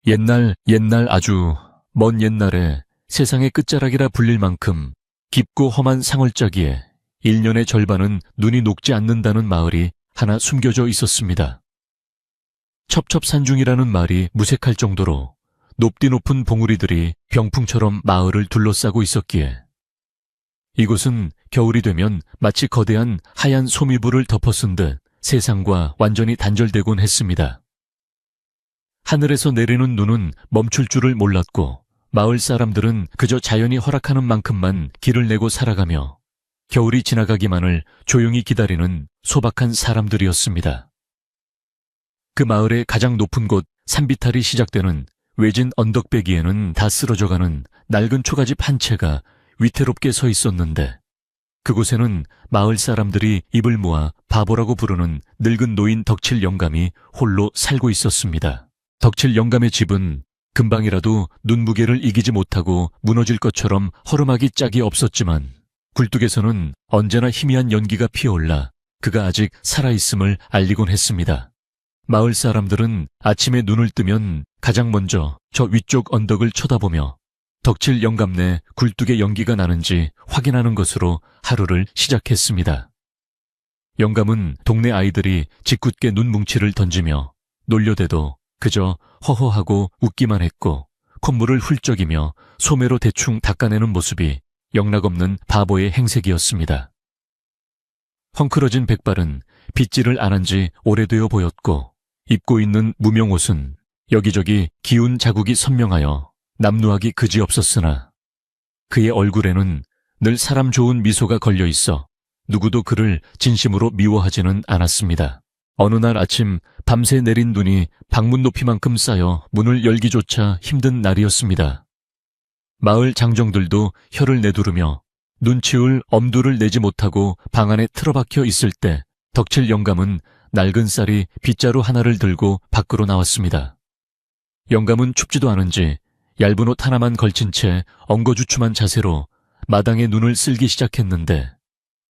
옛날 아주 먼 옛날에 세상의 끝자락이라 불릴 만큼 깊고 험한 상월자기에 1년의 절반은 눈이 녹지 않는다는 마을이 하나 숨겨져 있었습니다. 첩첩산중이라는 말이 무색할 정도로 높디 높은 봉우리들이 병풍처럼 마을을 둘러싸고 있었기에 이곳은 겨울이 되면 마치 거대한 하얀 소미불을 덮어쓴 듯 세상과 완전히 단절되곤 했습니다. 하늘에서 내리는 눈은 멈출 줄을 몰랐고 마을 사람들은 그저 자연이 허락하는 만큼만 길을 내고 살아가며 겨울이 지나가기만을 조용히 기다리는 소박한 사람들이었습니다. 그 마을의 가장 높은 곳 산비탈이 시작되는 외진 언덕배기에는 다 쓰러져가는 낡은 초가집 한 채가 위태롭게 서 있었는데 그곳에는 마을 사람들이 입을 모아 바보라고 부르는 늙은 노인 덕칠 영감이 홀로 살고 있었습니다. 덕칠 영감의 집은 금방이라도 눈무게를 이기지 못하고 무너질 것처럼 허름하기 짝이 없었지만 굴뚝에서는 언제나 희미한 연기가 피어올라 그가 아직 살아있음을 알리곤 했습니다. 마을 사람들은 아침에 눈을 뜨면 가장 먼저 저 위쪽 언덕을 쳐다보며 덕칠 영감 내 굴뚝에 연기가 나는지 확인하는 것으로 하루를 시작했습니다. 영감은 동네 아이들이 짓궂게 눈뭉치를 던지며 놀려대도 그저 허허하고 웃기만 했고 콧물을 훌쩍이며 소매로 대충 닦아내는 모습이 영락없는 바보의 행색이었습니다. 헝클어진 백발은 빗질을 안 한 지 오래되어 보였고 입고 있는 무명옷은 여기저기 기운 자국이 선명하여 남루하기 그지없었으나 그의 얼굴에는 늘 사람 좋은 미소가 걸려 있어 누구도 그를 진심으로 미워하지는 않았습니다. 어느 날 아침 밤새 내린 눈이 방문 높이만큼 쌓여 문을 열기조차 힘든 날이었습니다. 마을 장정들도 혀를 내두르며 눈치울 엄두를 내지 못하고 방 안에 틀어박혀 있을 때 덕칠 영감은 낡은 쌀이 빗자루 하나를 들고 밖으로 나왔습니다. 영감은 춥지도 않은지 얇은 옷 하나만 걸친 채 엉거주춤한 자세로 마당에 눈을 쓸기 시작했는데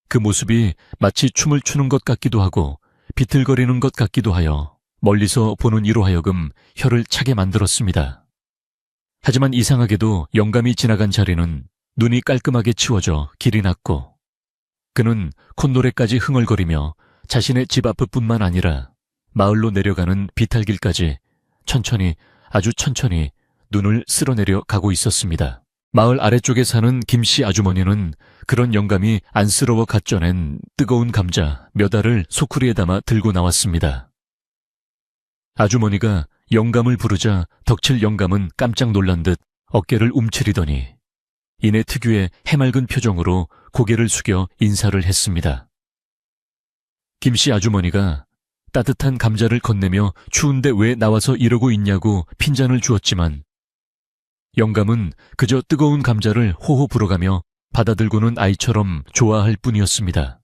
그 모습이 마치 춤을 추는 것 같기도 하고 비틀거리는 것 같기도 하여 멀리서 보는 이로 하여금 혀를 차게 만들었습니다. 하지만 이상하게도 영감이 지나간 자리는 눈이 깔끔하게 치워져 길이 났고 그는 콧노래까지 흥얼거리며 자신의 집 앞뿐만 아니라 마을로 내려가는 비탈길까지 천천히 아주 천천히 눈을 쓸어내려 가고 있었습니다. 마을 아래쪽에 사는 김씨 아주머니는 그런 영감이 안쓰러워 갓 쪄낸 뜨거운 감자 몇 알을 소쿠리에 담아 들고 나왔습니다. 아주머니가 영감을 부르자 덕칠 영감은 깜짝 놀란 듯 어깨를 움츠리더니 이내 특유의 해맑은 표정으로 고개를 숙여 인사를 했습니다. 김씨 아주머니가 따뜻한 감자를 건네며 추운데 왜 나와서 이러고 있냐고 핀잔을 주었지만 영감은 그저 뜨거운 감자를 호호 불어가며 받아들고는 아이처럼 좋아할 뿐이었습니다.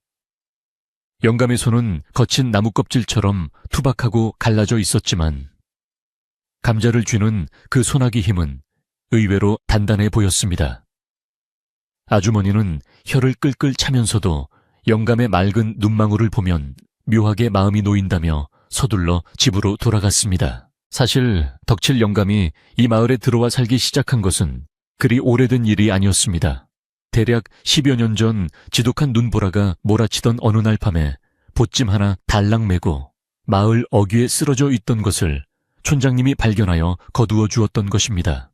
영감의 손은 거친 나무 껍질처럼 투박하고 갈라져 있었지만 감자를 쥐는 그 손아귀 힘은 의외로 단단해 보였습니다. 아주머니는 혀를 끌끌 차면서도 영감의 맑은 눈망울을 보면 묘하게 마음이 놓인다며 서둘러 집으로 돌아갔습니다. 사실 덕칠 영감이 이 마을에 들어와 살기 시작한 것은 그리 오래된 일이 아니었습니다. 대략 10여 년 전 지독한 눈보라가 몰아치던 어느 날 밤에 보찜 하나 달랑 메고 마을 어귀에 쓰러져 있던 것을 촌장님이 발견하여 거두어 주었던 것입니다.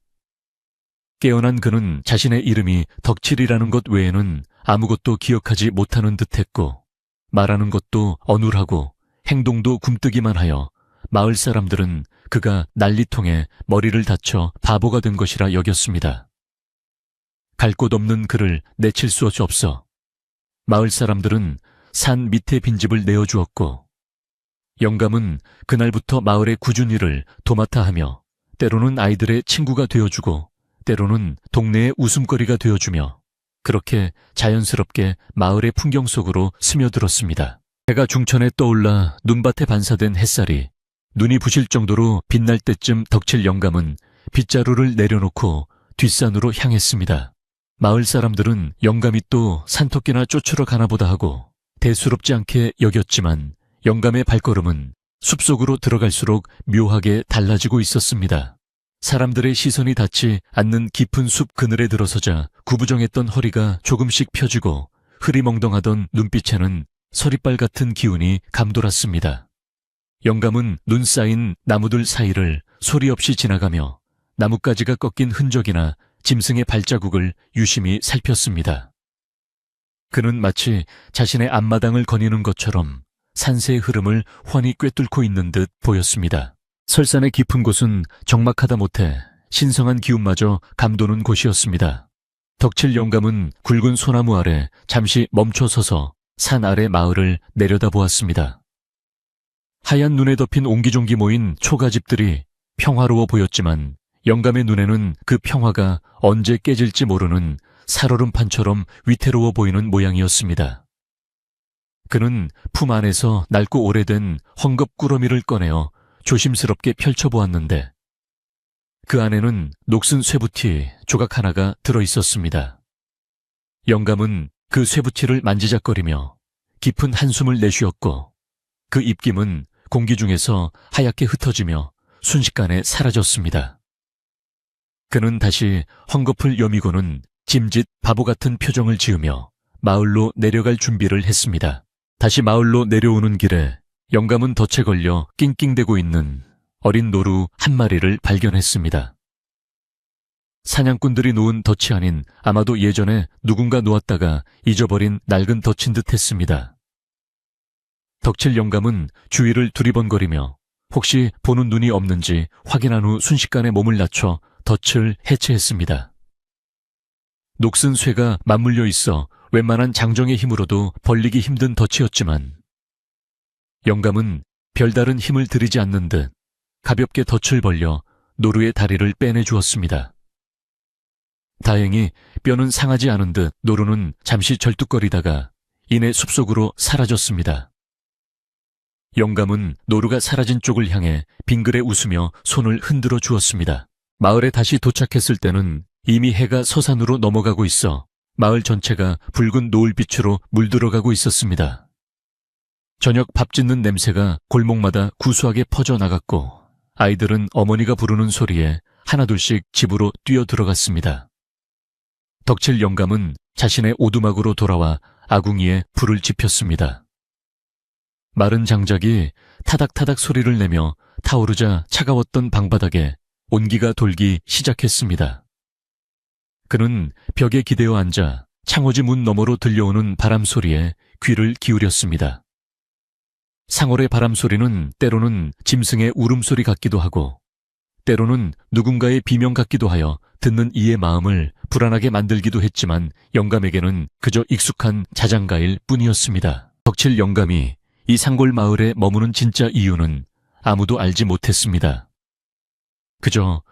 깨어난 그는 자신의 이름이 덕칠이라는 것 외에는 아무것도 기억하지 못하는 듯했고 말하는 것도 어눌하고 행동도 굼뜨기만 하여 마을 사람들은 그가 난리통에 머리를 다쳐 바보가 된 것이라 여겼습니다. 갈 곳 없는 그를 내칠 수 없어 마을 사람들은 산 밑에 빈집을 내어주었고 영감은 그날부터 마을의 꾸준히 일을 도맡아 하며 때로는 아이들의 친구가 되어주고 때로는 동네의 웃음거리가 되어주며 그렇게 자연스럽게 마을의 풍경 속으로 스며들었습니다. 해가 중천에 떠올라 눈밭에 반사된 햇살이 눈이 부실 정도로 빛날 때쯤 덕칠 영감은 빗자루를 내려놓고 뒷산으로 향했습니다. 마을 사람들은 영감이 또 산토끼나 쫓으러 가나보다 하고 대수롭지 않게 여겼지만 영감의 발걸음은 숲속으로 들어갈수록 묘하게 달라지고 있었습니다. 사람들의 시선이 닿지 않는 깊은 숲 그늘에 들어서자 구부정했던 허리가 조금씩 펴지고 흐리멍덩하던 눈빛에는 서리빨 같은 기운이 감돌았습니다. 영감은 눈 쌓인 나무들 사이를 소리 없이 지나가며 나뭇가지가 꺾인 흔적이나 짐승의 발자국을 유심히 살폈습니다. 그는 마치 자신의 앞마당을 거니는 것처럼 산세의 흐름을 훤히 꿰뚫고 있는 듯 보였습니다. 설산의 깊은 곳은 적막하다 못해 신성한 기운마저 감도는 곳이었습니다. 덕칠 영감은 굵은 소나무 아래 잠시 멈춰서서 산 아래 마을을 내려다보았습니다. 하얀 눈에 덮인 옹기종기 모인 초가집들이 평화로워 보였지만 영감의 눈에는 그 평화가 언제 깨질지 모르는 살얼음판처럼 위태로워 보이는 모양이었습니다. 그는 품 안에서 낡고 오래된 헝겊 꾸러미를 꺼내어 조심스럽게 펼쳐보았는데 그 안에는 녹슨 쇠붙이 조각 하나가 들어있었습니다. 영감은 그 쇠붙이를 만지작거리며 깊은 한숨을 내쉬었고 그 입김은 공기 중에서 하얗게 흩어지며 순식간에 사라졌습니다. 그는 다시 헝겊을 여미고는 짐짓 바보 같은 표정을 지으며 마을로 내려갈 준비를 했습니다. 다시 마을로 내려오는 길에 영감은 덫에 걸려 낑낑대고 있는 어린 노루 한 마리를 발견했습니다. 사냥꾼들이 놓은 덫이 아닌 아마도 예전에 누군가 놓았다가 잊어버린 낡은 덫인 듯 했습니다. 덕칠 영감은 주위를 두리번거리며 혹시 보는 눈이 없는지 확인한 후 순식간에 몸을 낮춰 덫을 해체했습니다. 녹슨 쇠가 맞물려 있어 웬만한 장정의 힘으로도 벌리기 힘든 덫이었지만 영감은 별다른 힘을 들이지 않는 듯 가볍게 덫을 벌려 노루의 다리를 빼내주었습니다. 다행히 뼈는 상하지 않은 듯 노루는 잠시 절뚝거리다가 이내 숲속으로 사라졌습니다. 영감은 노루가 사라진 쪽을 향해 빙그레 웃으며 손을 흔들어 주었습니다. 마을에 다시 도착했을 때는 이미 해가 서산으로 넘어가고 있어 마을 전체가 붉은 노을빛으로 물들어가고 있었습니다. 저녁 밥 짓는 냄새가 골목마다 구수하게 퍼져나갔고 아이들은 어머니가 부르는 소리에 하나둘씩 집으로 뛰어들어갔습니다. 덕칠 영감은 자신의 오두막으로 돌아와 아궁이에 불을 지폈습니다. 마른 장작이 타닥타닥 소리를 내며 타오르자 차가웠던 방바닥에 온기가 돌기 시작했습니다. 그는 벽에 기대어 앉아 창호지 문 너머로 들려오는 바람 소리에 귀를 기울였습니다. 상월의 바람 소리는 때로는 짐승의 울음소리 같기도 하고 때로는 누군가의 비명 같기도 하여 듣는 이의 마음을 불안하게 만들기도 했지만 영감에게는 그저 익숙한 자장가일 뿐이었습니다. 덕칠 영감이 이 상골 마을에 머무는 진짜 이유는 아무도 알지 못했습니다. 그저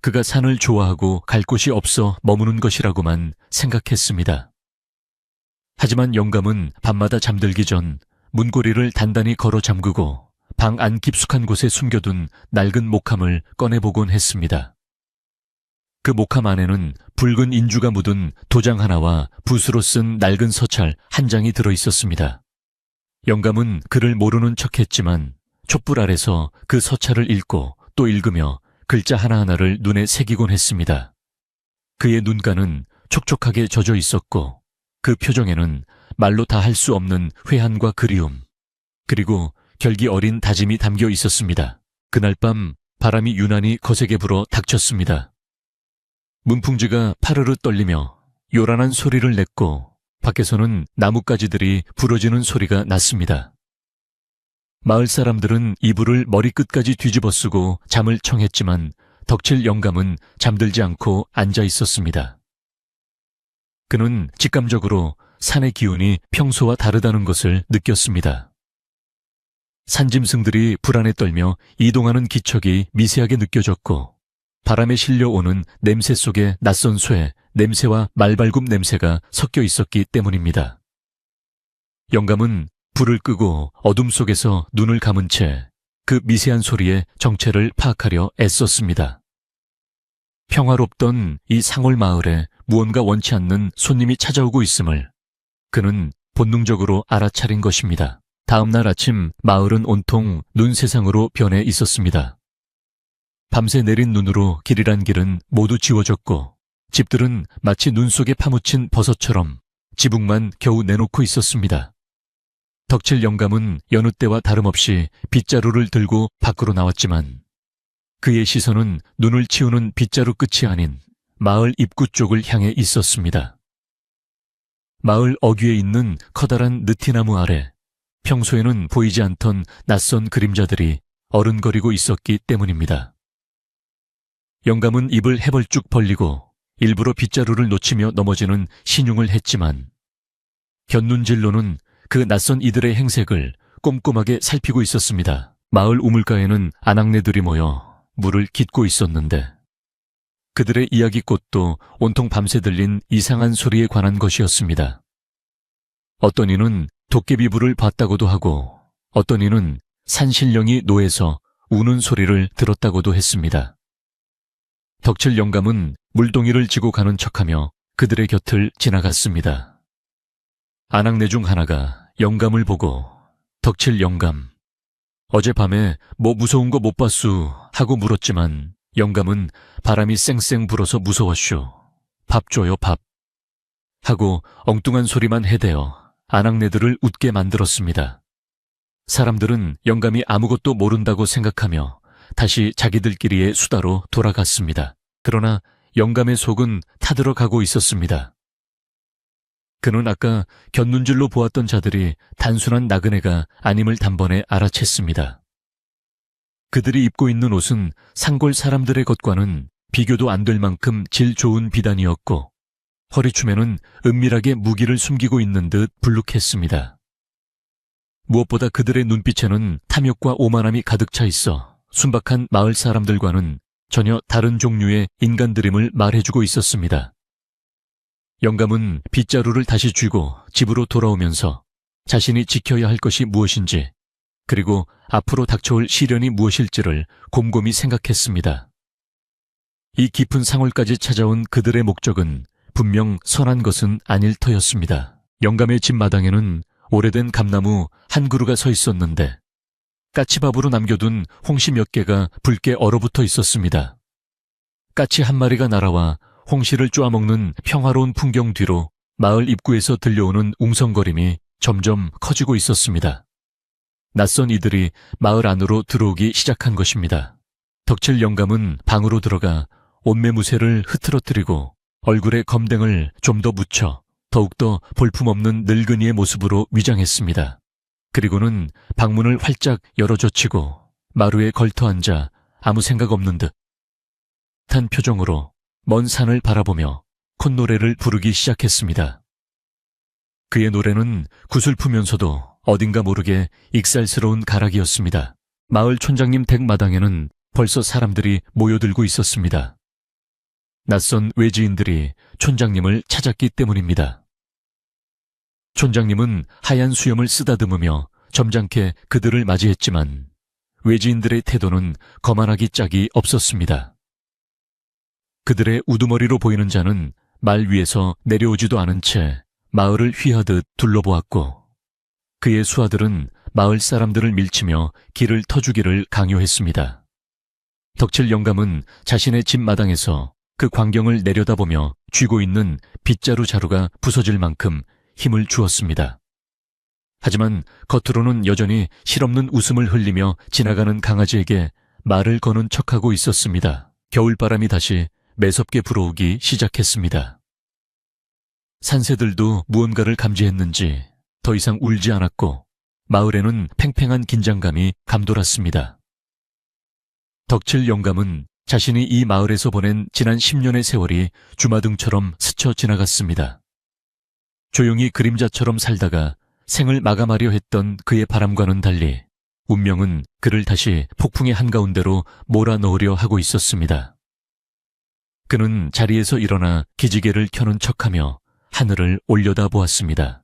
그가 산을 좋아하고 갈 곳이 없어 머무는 것이라고만 생각했습니다. 하지만 영감은 밤마다 잠들기 전 문고리를 단단히 걸어 잠그고 방 안 깊숙한 곳에 숨겨둔 낡은 목함을 꺼내보곤 했습니다. 그 목함 안에는 붉은 인주가 묻은 도장 하나와 붓으로 쓴 낡은 서찰 한 장이 들어있었습니다. 영감은 그를 모르는 척했지만 촛불 아래서 그 서찰을 읽고 또 읽으며 글자 하나하나를 눈에 새기곤 했습니다. 그의 눈가는 촉촉하게 젖어 있었고 그 표정에는 말로 다 할 수 없는 회한과 그리움, 그리고 결기 어린 다짐이 담겨 있었습니다. 그날 밤 바람이 유난히 거세게 불어 닥쳤습니다. 문풍지가 파르르 떨리며 요란한 소리를 냈고 밖에서는 나뭇가지들이 부러지는 소리가 났습니다. 마을 사람들은 이불을 머리끝까지 뒤집어 쓰고 잠을 청했지만 덕칠 영감은 잠들지 않고 앉아 있었습니다. 그는 직감적으로 산의 기운이 평소와 다르다는 것을 느꼈습니다. 산짐승들이 불안에 떨며 이동하는 기척이 미세하게 느껴졌고 바람에 실려오는 냄새 속에 낯선 쇠, 냄새와 말발굽 냄새가 섞여 있었기 때문입니다. 영감은 불을 끄고 어둠 속에서 눈을 감은 채 그 미세한 소리의 정체를 파악하려 애썼습니다. 평화롭던 이 상월 마을에 무언가 원치 않는 손님이 찾아오고 있음을 그는 본능적으로 알아차린 것입니다. 다음 날 아침 마을은 온통 눈 세상으로 변해 있었습니다. 밤새 내린 눈으로 길이란 길은 모두 지워졌고 집들은 마치 눈 속에 파묻힌 버섯처럼 지붕만 겨우 내놓고 있었습니다. 덕칠 영감은 여느 때와 다름없이 빗자루를 들고 밖으로 나왔지만 그의 시선은 눈을 치우는 빗자루 끝이 아닌 마을 입구 쪽을 향해 있었습니다. 마을 어귀에 있는 커다란 느티나무 아래 평소에는 보이지 않던 낯선 그림자들이 어른거리고 있었기 때문입니다. 영감은 입을 해벌쭉 벌리고 일부러 빗자루를 놓치며 넘어지는 신용을 했지만 곁눈질로는 그 낯선 이들의 행색을 꼼꼼하게 살피고 있었습니다. 마을 우물가에는 아낙네들이 모여 물을 깃고 있었는데 그들의 이야기꽃도 온통 밤새 들린 이상한 소리에 관한 것이었습니다. 어떤 이는 도깨비불을 봤다고도 하고 어떤 이는 산신령이 노에서 우는 소리를 들었다고도 했습니다. 덕칠 영감은 물동이를 지고 가는 척하며 그들의 곁을 지나갔습니다. 아낙네 중 하나가 영감을 보고 덕칠 영감, 어젯밤에 뭐 무서운 거 못 봤수 하고 물었지만 영감은 바람이 쌩쌩 불어서 무서웠슈. 밥 줘요 밥. 하고 엉뚱한 소리만 해대어 아낙네들을 웃게 만들었습니다. 사람들은 영감이 아무것도 모른다고 생각하며 다시 자기들끼리의 수다로 돌아갔습니다. 그러나 영감의 속은 타들어가고 있었습니다. 그는 아까 곁눈질로 보았던 자들이 단순한 나그네가 아님을 단번에 알아챘습니다. 그들이 입고 있는 옷은 상골 사람들의 것과는 비교도 안 될 만큼 질 좋은 비단이었고 허리춤에는 은밀하게 무기를 숨기고 있는 듯 불룩했습니다. 무엇보다 그들의 눈빛에는 탐욕과 오만함이 가득 차 있어 순박한 마을 사람들과는 전혀 다른 종류의 인간들임을 말해주고 있었습니다. 영감은 빗자루를 다시 쥐고 집으로 돌아오면서 자신이 지켜야 할 것이 무엇인지 그리고 앞으로 닥쳐올 시련이 무엇일지를 곰곰이 생각했습니다. 이 깊은 상월까지 찾아온 그들의 목적은 분명 선한 것은 아닐 터였습니다. 영감의 집 마당에는 오래된 감나무 한 그루가 서 있었는데 까치밥으로 남겨둔 홍시 몇 개가 붉게 얼어붙어 있었습니다. 까치 한 마리가 날아와 홍시를 쪼아먹는 평화로운 풍경 뒤로 마을 입구에서 들려오는 웅성거림이 점점 커지고 있었습니다. 낯선 이들이 마을 안으로 들어오기 시작한 것입니다. 덕칠 영감은 방으로 들어가 옷매무새를 흐트러뜨리고 얼굴에 검댕을 좀 더 묻혀 더욱더 볼품없는 늙은이의 모습으로 위장했습니다. 그리고는 방문을 활짝 열어젖히고 마루에 걸터앉아 아무 생각 없는 듯한 표정으로 먼 산을 바라보며 콧노래를 부르기 시작했습니다. 그의 노래는 구슬프면서도 어딘가 모르게 익살스러운 가락이었습니다. 마을 촌장님 댁 마당에는 벌써 사람들이 모여들고 있었습니다. 낯선 외지인들이 촌장님을 찾았기 때문입니다. 촌장님은 하얀 수염을 쓰다듬으며 점잖게 그들을 맞이했지만 외지인들의 태도는 거만하기 짝이 없었습니다. 그들의 우두머리로 보이는 자는 말 위에서 내려오지도 않은 채 마을을 휘하듯 둘러보았고 그의 수하들은 마을 사람들을 밀치며 길을 터주기를 강요했습니다. 덕칠 영감은 자신의 집 마당에서 그 광경을 내려다보며 쥐고 있는 빗자루 자루가 부서질 만큼 힘을 주었습니다. 하지만 겉으로는 여전히 실없는 웃음을 흘리며 지나가는 강아지에게 말을 거는 척하고 있었습니다. 겨울바람이 다시 매섭게 불어오기 시작했습니다. 산새들도 무언가를 감지했는지 더 이상 울지 않았고 마을에는 팽팽한 긴장감이 감돌았습니다. 덕칠 영감은 자신이 이 마을에서 보낸 지난 10년의 세월이 주마등처럼 스쳐 지나갔습니다. 조용히 그림자처럼 살다가 생을 마감하려 했던 그의 바람과는 달리 운명은 그를 다시 폭풍의 한가운데로 몰아넣으려 하고 있었습니다. 그는 자리에서 일어나 기지개를 켜는 척하며 하늘을 올려다보았습니다.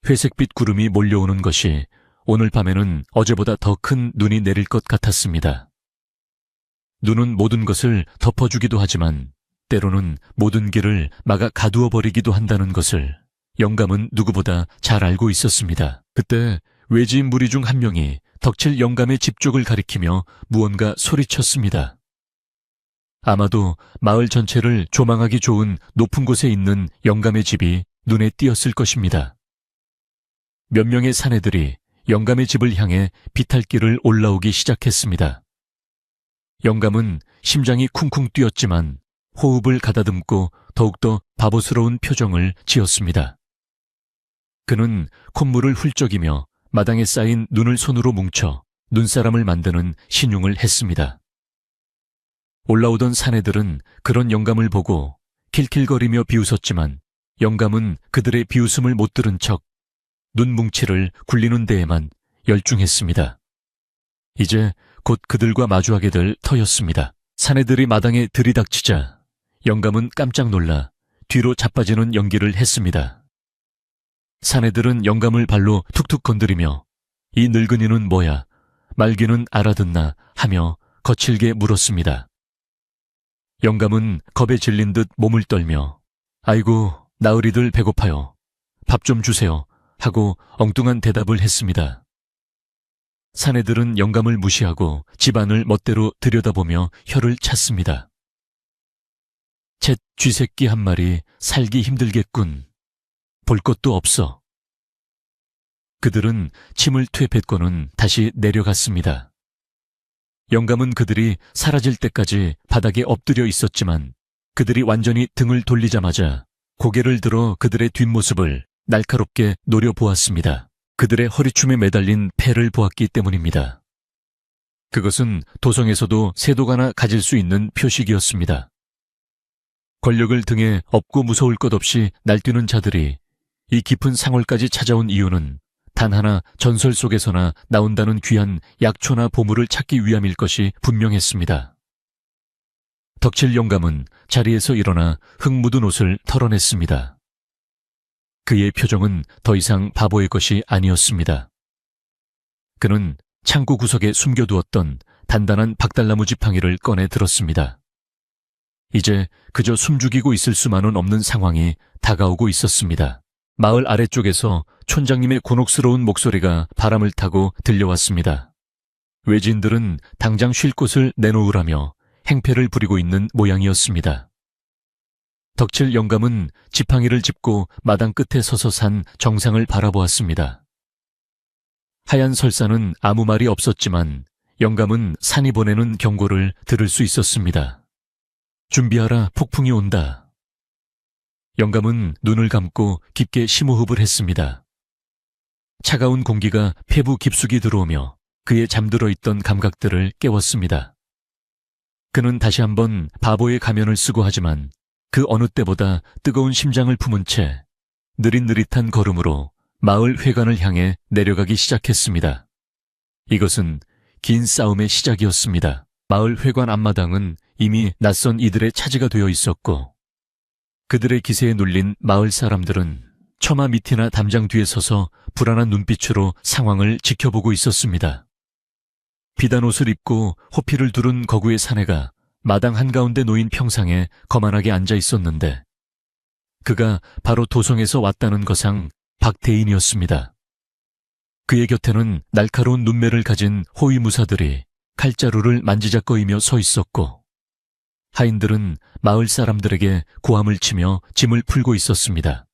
회색빛 구름이 몰려오는 것이 오늘 밤에는 어제보다 더 큰 눈이 내릴 것 같았습니다. 눈은 모든 것을 덮어주기도 하지만 때로는 모든 길을 막아 가두어 버리기도 한다는 것을 영감은 누구보다 잘 알고 있었습니다. 그때 외지인 무리 중 한 명이 덕칠 영감의 집 쪽을 가리키며 무언가 소리쳤습니다. 아마도 마을 전체를 조망하기 좋은 높은 곳에 있는 영감의 집이 눈에 띄었을 것입니다. 몇 명의 사내들이 영감의 집을 향해 비탈길을 올라오기 시작했습니다. 영감은 심장이 쿵쿵 뛰었지만 호흡을 가다듬고 더욱더 바보스러운 표정을 지었습니다. 그는 콧물을 훌쩍이며 마당에 쌓인 눈을 손으로 뭉쳐 눈사람을 만드는 신용을 했습니다. 올라오던 사내들은 그런 영감을 보고 킬킬거리며 비웃었지만 영감은 그들의 비웃음을 못 들은 척 눈뭉치를 굴리는 데에만 열중했습니다. 이제 곧 그들과 마주하게 될 터였습니다. 사내들이 마당에 들이닥치자 영감은 깜짝 놀라 뒤로 자빠지는 연기를 했습니다. 사내들은 영감을 발로 툭툭 건드리며 이 늙은이는 뭐야, 말귀는 알아듣나 하며 거칠게 물었습니다. 영감은 겁에 질린 듯 몸을 떨며 아이고 나으리들 배고파요. 밥 좀 주세요 하고 엉뚱한 대답을 했습니다. 사내들은 영감을 무시하고 집안을 멋대로 들여다보며 혀를 찼습니다. 쳇 쥐새끼 한 마리 살기 힘들겠군. 볼 것도 없어. 그들은 침을 퇴뱉고는 다시 내려갔습니다. 영감은 그들이 사라질 때까지 바닥에 엎드려 있었지만 그들이 완전히 등을 돌리자마자 고개를 들어 그들의 뒷모습을 날카롭게 노려보았습니다. 그들의 허리춤에 매달린 패를 보았기 때문입니다. 그것은 도성에서도 세도가나 가질 수 있는 표식이었습니다. 권력을 등에 업고 무서울 것 없이 날뛰는 자들이 이 깊은 상월까지 찾아온 이유는 단 하나 전설 속에서나 나온다는 귀한 약초나 보물을 찾기 위함일 것이 분명했습니다. 덕칠 영감은 자리에서 일어나 흙 묻은 옷을 털어냈습니다. 그의 표정은 더 이상 바보의 것이 아니었습니다. 그는 창고 구석에 숨겨두었던 단단한 박달나무 지팡이를 꺼내 들었습니다. 이제 그저 숨죽이고 있을 수만은 없는 상황이 다가오고 있었습니다. 마을 아래쪽에서 촌장님의 곤혹스러운 목소리가 바람을 타고 들려왔습니다. 외진들은 당장 쉴 곳을 내놓으라며 행패를 부리고 있는 모양이었습니다. 덕칠 영감은 지팡이를 짚고 마당 끝에 서서 산 정상을 바라보았습니다. 하얀 설사는 아무 말이 없었지만 영감은 산이 보내는 경고를 들을 수 있었습니다. 준비하라, 폭풍이 온다. 영감은 눈을 감고 깊게 심호흡을 했습니다. 차가운 공기가 폐부 깊숙이 들어오며 그의 잠들어 있던 감각들을 깨웠습니다. 그는 다시 한번 바보의 가면을 쓰고 하지만 그 어느 때보다 뜨거운 심장을 품은 채 느릿느릿한 걸음으로 마을 회관을 향해 내려가기 시작했습니다. 이것은 긴 싸움의 시작이었습니다. 마을 회관 앞마당은 이미 낯선 이들의 차지가 되어 있었고 그들의 기세에 눌린 마을 사람들은 처마 밑이나 담장 뒤에 서서 불안한 눈빛으로 상황을 지켜보고 있었습니다. 비단 옷을 입고 호피를 두른 거구의 사내가 마당 한가운데 놓인 평상에 거만하게 앉아 있었는데 그가 바로 도성에서 왔다는 거상 박대인이었습니다. 그의 곁에는 날카로운 눈매를 가진 호위무사들이 칼자루를 만지작거리며 서 있었고 하인들은 마을 사람들에게 고함을 치며 짐을 풀고 있었습니다.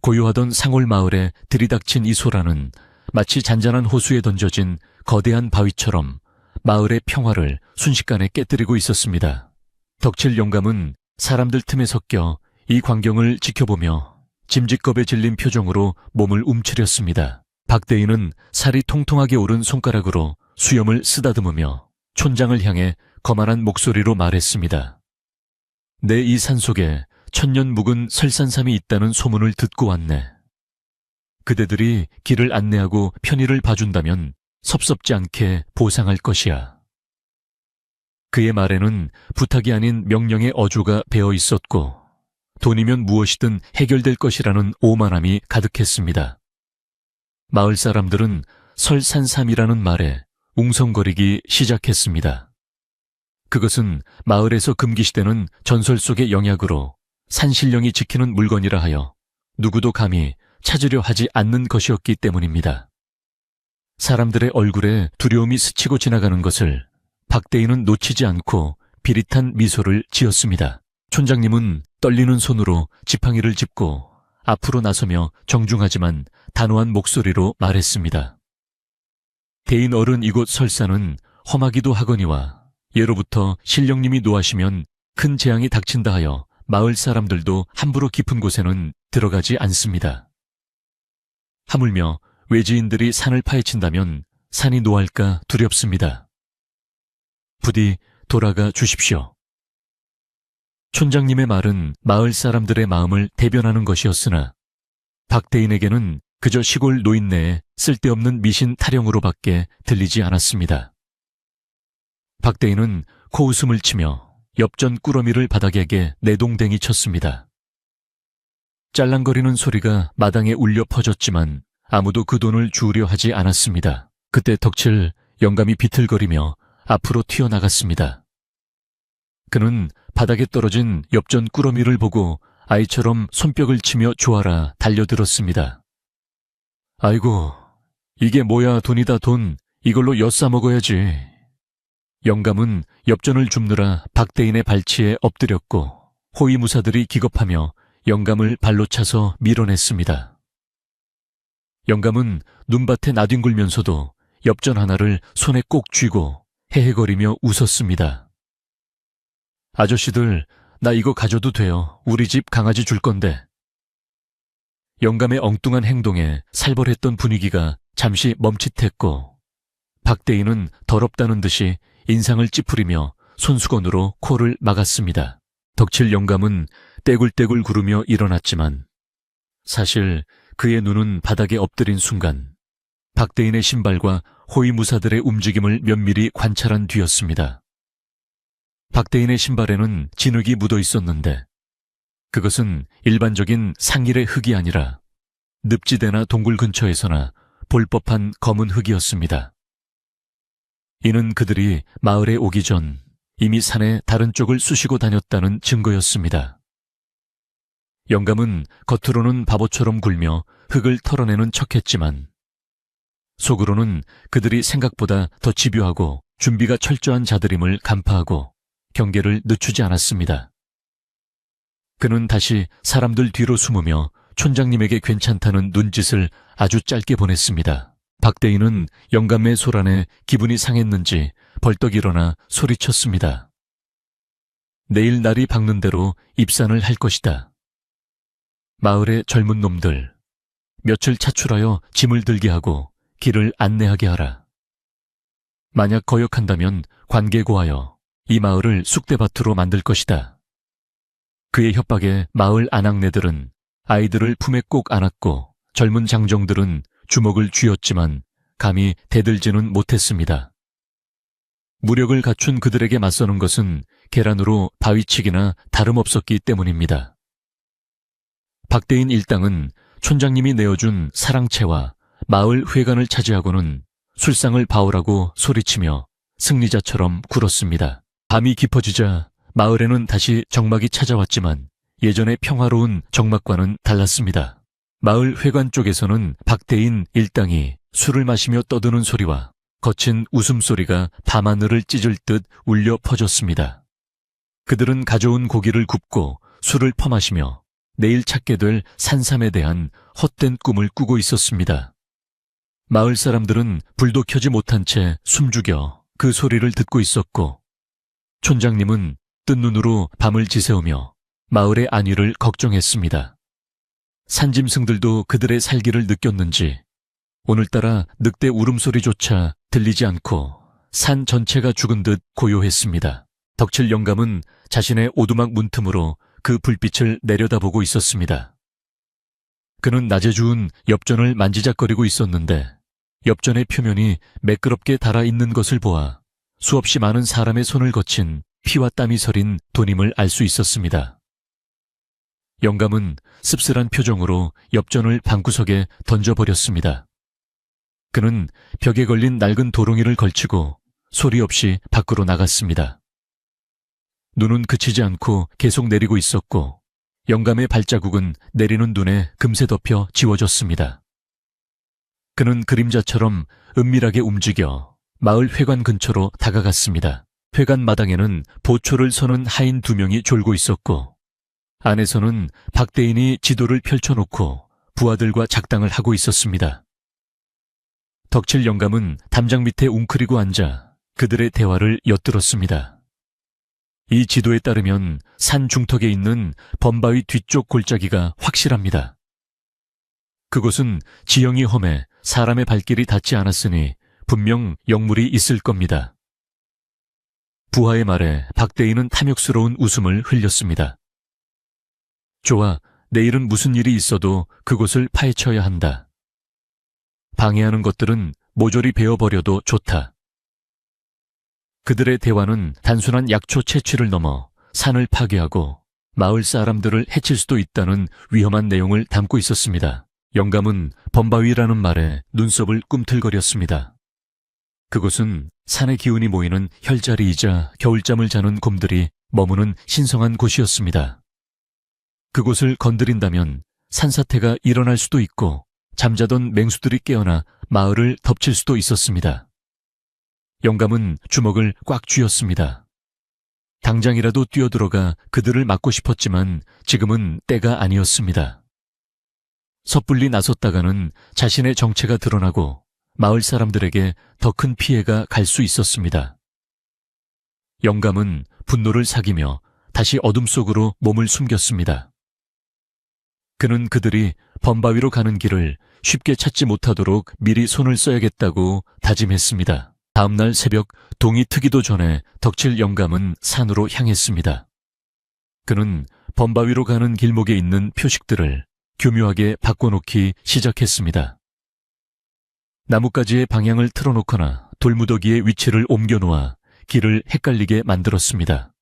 고요하던 상올 마을에 들이닥친 이 소라는 마치 잔잔한 호수에 던져진 거대한 바위처럼 마을의 평화를 순식간에 깨뜨리고 있었습니다. 덕칠 영감은 사람들 틈에 섞여 이 광경을 지켜보며 짐짓겁에 질린 표정으로 몸을 움츠렸습니다. 박대인은 살이 통통하게 오른 손가락으로 수염을 쓰다듬으며 촌장을 향해 거만한 목소리로 말했습니다. 내 이 산속에 천년 묵은 설산삼이 있다는 소문을 듣고 왔네. 그대들이 길을 안내하고 편의를 봐준다면 섭섭지 않게 보상할 것이야. 그의 말에는 부탁이 아닌 명령의 어조가 배어 있었고 돈이면 무엇이든 해결될 것이라는 오만함이 가득했습니다. 마을 사람들은 설산삼이라는 말에 웅성거리기 시작했습니다. 그것은 마을에서 금기시되는 전설 속의 영약으로 산신령이 지키는 물건이라 하여 누구도 감히 찾으려 하지 않는 것이었기 때문입니다. 사람들의 얼굴에 두려움이 스치고 지나가는 것을 박대인은 놓치지 않고 비릿한 미소를 지었습니다. 촌장님은 떨리는 손으로 지팡이를 짚고 앞으로 나서며 정중하지만 단호한 목소리로 말했습니다. 대인 어른 이곳 설사는 험하기도 하거니와 예로부터 신령님이 노하시면 큰 재앙이 닥친다 하여 마을 사람들도 함부로 깊은 곳에는 들어가지 않습니다. 하물며 외지인들이 산을 파헤친다면 산이 노할까 두렵습니다. 부디 돌아가 주십시오. 촌장님의 말은 마을 사람들의 마음을 대변하는 것이었으나 박대인에게는 그저 시골 노인네의 쓸데없는 미신 타령으로밖에 들리지 않았습니다. 박대인은 코웃음을 치며 엽전 꾸러미를 바닥에게 내동댕이 쳤습니다. 짤랑거리는 소리가 마당에 울려 퍼졌지만 아무도 그 돈을 주우려 하지 않았습니다. 그때 덕칠 영감이 비틀거리며 앞으로 튀어나갔습니다. 그는 바닥에 떨어진 엽전 꾸러미를 보고 아이처럼 손뼉을 치며 좋아라 달려들었습니다. 아이고, 이게 뭐야, 돈이다 돈. 이걸로 엿 싸먹어야지. 영감은 엽전을 줍느라 박대인의 발치에 엎드렸고 호위무사들이 기겁하며 영감을 발로 차서 밀어냈습니다. 영감은 눈밭에 나뒹굴면서도 엽전 하나를 손에 꼭 쥐고 헤헤거리며 웃었습니다. 아저씨들, 나 이거 가져도 돼요. 우리 집 강아지 줄 건데. 영감의 엉뚱한 행동에 살벌했던 분위기가 잠시 멈칫했고 박대인은 더럽다는 듯이 인상을 찌푸리며 손수건으로 코를 막았습니다. 덕칠 영감은 떼굴떼굴 구르며 일어났지만 사실 그의 눈은 바닥에 엎드린 순간 박대인의 신발과 호위무사들의 움직임을 면밀히 관찰한 뒤였습니다. 박대인의 신발에는 진흙이 묻어 있었는데 그것은 일반적인 상일의 흙이 아니라 늪지대나 동굴 근처에서나 볼 법한 검은 흙이었습니다. 이는 그들이 마을에 오기 전 이미 산의 다른 쪽을 쑤시고 다녔다는 증거였습니다. 영감은 겉으로는 바보처럼 굴며 흙을 털어내는 척했지만 속으로는 그들이 생각보다 더 집요하고 준비가 철저한 자들임을 간파하고 경계를 늦추지 않았습니다. 그는 다시 사람들 뒤로 숨으며 촌장님에게 괜찮다는 눈짓을 아주 짧게 보냈습니다. 박대인은 영감의 소란에 기분이 상했는지 벌떡 일어나 소리쳤습니다. 내일 날이 밝는 대로 입산을 할 것이다. 마을의 젊은 놈들, 며칠 차출하여 짐을 들게 하고 길을 안내하게 하라. 만약 거역한다면 관계고하여 이 마을을 쑥대밭으로 만들 것이다. 그의 협박에 마을 아낙네들은 아이들을 품에 꼭 안았고 젊은 장정들은 주먹을 쥐었지만 감히 대들지는 못했습니다. 무력을 갖춘 그들에게 맞서는 것은 계란으로 바위치기나 다름없었기 때문입니다. 박대인 일당은 촌장님이 내어준 사랑채와 마을 회관을 차지하고는 술상을 바오라고 소리치며 승리자처럼 굴었습니다. 밤이 깊어지자 마을에는 다시 적막이 찾아왔지만 예전의 평화로운 적막과는 달랐습니다. 마을 회관 쪽에서는 박대인 일당이 술을 마시며 떠드는 소리와 거친 웃음소리가 밤하늘을 찢을 듯 울려 퍼졌습니다. 그들은 가져온 고기를 굽고 술을 퍼마시며 내일 찾게 될 산삼에 대한 헛된 꿈을 꾸고 있었습니다. 마을 사람들은 불도 켜지 못한 채 숨죽여 그 소리를 듣고 있었고 촌장님은 뜬 눈으로 밤을 지새우며 마을의 안위를 걱정했습니다. 산짐승들도 그들의 살기를 느꼈는지 오늘따라 늑대 울음소리조차 들리지 않고 산 전체가 죽은 듯 고요했습니다. 덕칠 영감은 자신의 오두막 문틈으로 그 불빛을 내려다보고 있었습니다. 그는 낮에 주운 엽전을 만지작거리고 있었는데 엽전의 표면이 매끄럽게 달아있는 것을 보아 수없이 많은 사람의 손을 거친 피와 땀이 서린 돈임을 알 수 있었습니다. 영감은 씁쓸한 표정으로 엽전을 방구석에 던져버렸습니다. 그는 벽에 걸린 낡은 도롱이를 걸치고 소리 없이 밖으로 나갔습니다. 눈은 그치지 않고 계속 내리고 있었고 영감의 발자국은 내리는 눈에 금세 덮여 지워졌습니다. 그는 그림자처럼 은밀하게 움직여 마을 회관 근처로 다가갔습니다. 회관 마당에는 보초를 서는 하인 2명이 졸고 있었고 안에서는 박대인이 지도를 펼쳐놓고 부하들과 작당을 하고 있었습니다. 덕칠 영감은 담장 밑에 웅크리고 앉아 그들의 대화를 엿들었습니다. 이 지도에 따르면 산 중턱에 있는 범바위 뒤쪽 골짜기가 확실합니다. 그곳은 지형이 험해 사람의 발길이 닿지 않았으니 분명 영물이 있을 겁니다. 부하의 말에 박대인은 탐욕스러운 웃음을 흘렸습니다. 좋아, 내일은 무슨 일이 있어도 그곳을 파헤쳐야 한다. 방해하는 것들은 모조리 베어버려도 좋다. 그들의 대화는 단순한 약초 채취를 넘어 산을 파괴하고 마을 사람들을 해칠 수도 있다는 위험한 내용을 담고 있었습니다. 영감은 범바위라는 말에 눈썹을 꿈틀거렸습니다. 그곳은 산의 기운이 모이는 혈자리이자 겨울잠을 자는 곰들이 머무는 신성한 곳이었습니다. 그곳을 건드린다면 산사태가 일어날 수도 있고 잠자던 맹수들이 깨어나 마을을 덮칠 수도 있었습니다. 영감은 주먹을 꽉 쥐었습니다. 당장이라도 뛰어들어가 그들을 막고 싶었지만 지금은 때가 아니었습니다. 섣불리 나섰다가는 자신의 정체가 드러나고 마을 사람들에게 더 큰 피해가 갈 수 있었습니다. 영감은 분노를 사기며 다시 어둠 속으로 몸을 숨겼습니다. 그는 그들이 범바위로 가는 길을 쉽게 찾지 못하도록 미리 손을 써야겠다고 다짐했습니다. 다음날 새벽 동이 트기도 전에 덕칠 영감은 산으로 향했습니다. 그는 범바위로 가는 길목에 있는 표식들을 교묘하게 바꿔놓기 시작했습니다. 나뭇가지의 방향을 틀어놓거나 돌무더기의 위치를 옮겨놓아 길을 헷갈리게 만들었습니다.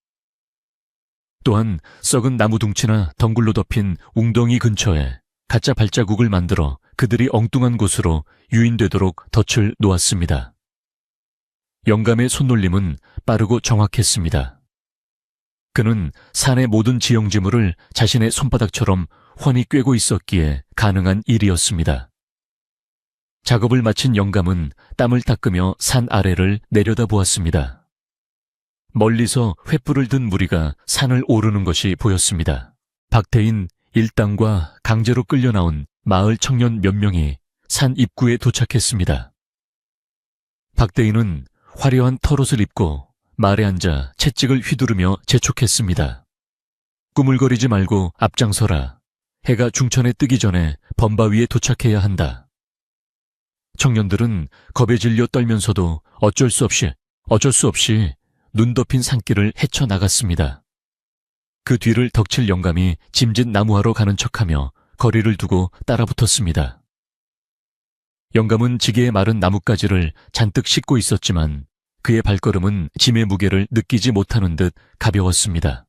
또한 썩은 나무 둥치나 덩굴로 덮인 웅덩이 근처에 가짜 발자국을 만들어 그들이 엉뚱한 곳으로 유인되도록 덫을 놓았습니다. 영감의 손놀림은 빠르고 정확했습니다. 그는 산의 모든 지형지물을 자신의 손바닥처럼 훤히 꿰고 있었기에 가능한 일이었습니다. 작업을 마친 영감은 땀을 닦으며 산 아래를 내려다보았습니다. 멀리서 횃불을 든 무리가 산을 오르는 것이 보였습니다. 박태인 일당과 강제로 끌려 나온 마을 청년 몇 명이 산 입구에 도착했습니다. 박대인은 화려한 털옷을 입고 말에 앉아 채찍을 휘두르며 재촉했습니다. 꾸물거리지 말고 앞장서라. 해가 중천에 뜨기 전에 범바위에 도착해야 한다. 청년들은 겁에 질려 떨면서도 어쩔 수 없이 눈 덮인 산길을 헤쳐나갔습니다. 그 뒤를 덕칠 영감이 짐짓 나무하러 가는 척하며 거리를 두고 따라붙었습니다. 영감은 지게에 마른 나뭇가지를 잔뜩 싣고 있었지만 그의 발걸음은 짐의 무게를 느끼지 못하는 듯 가벼웠습니다.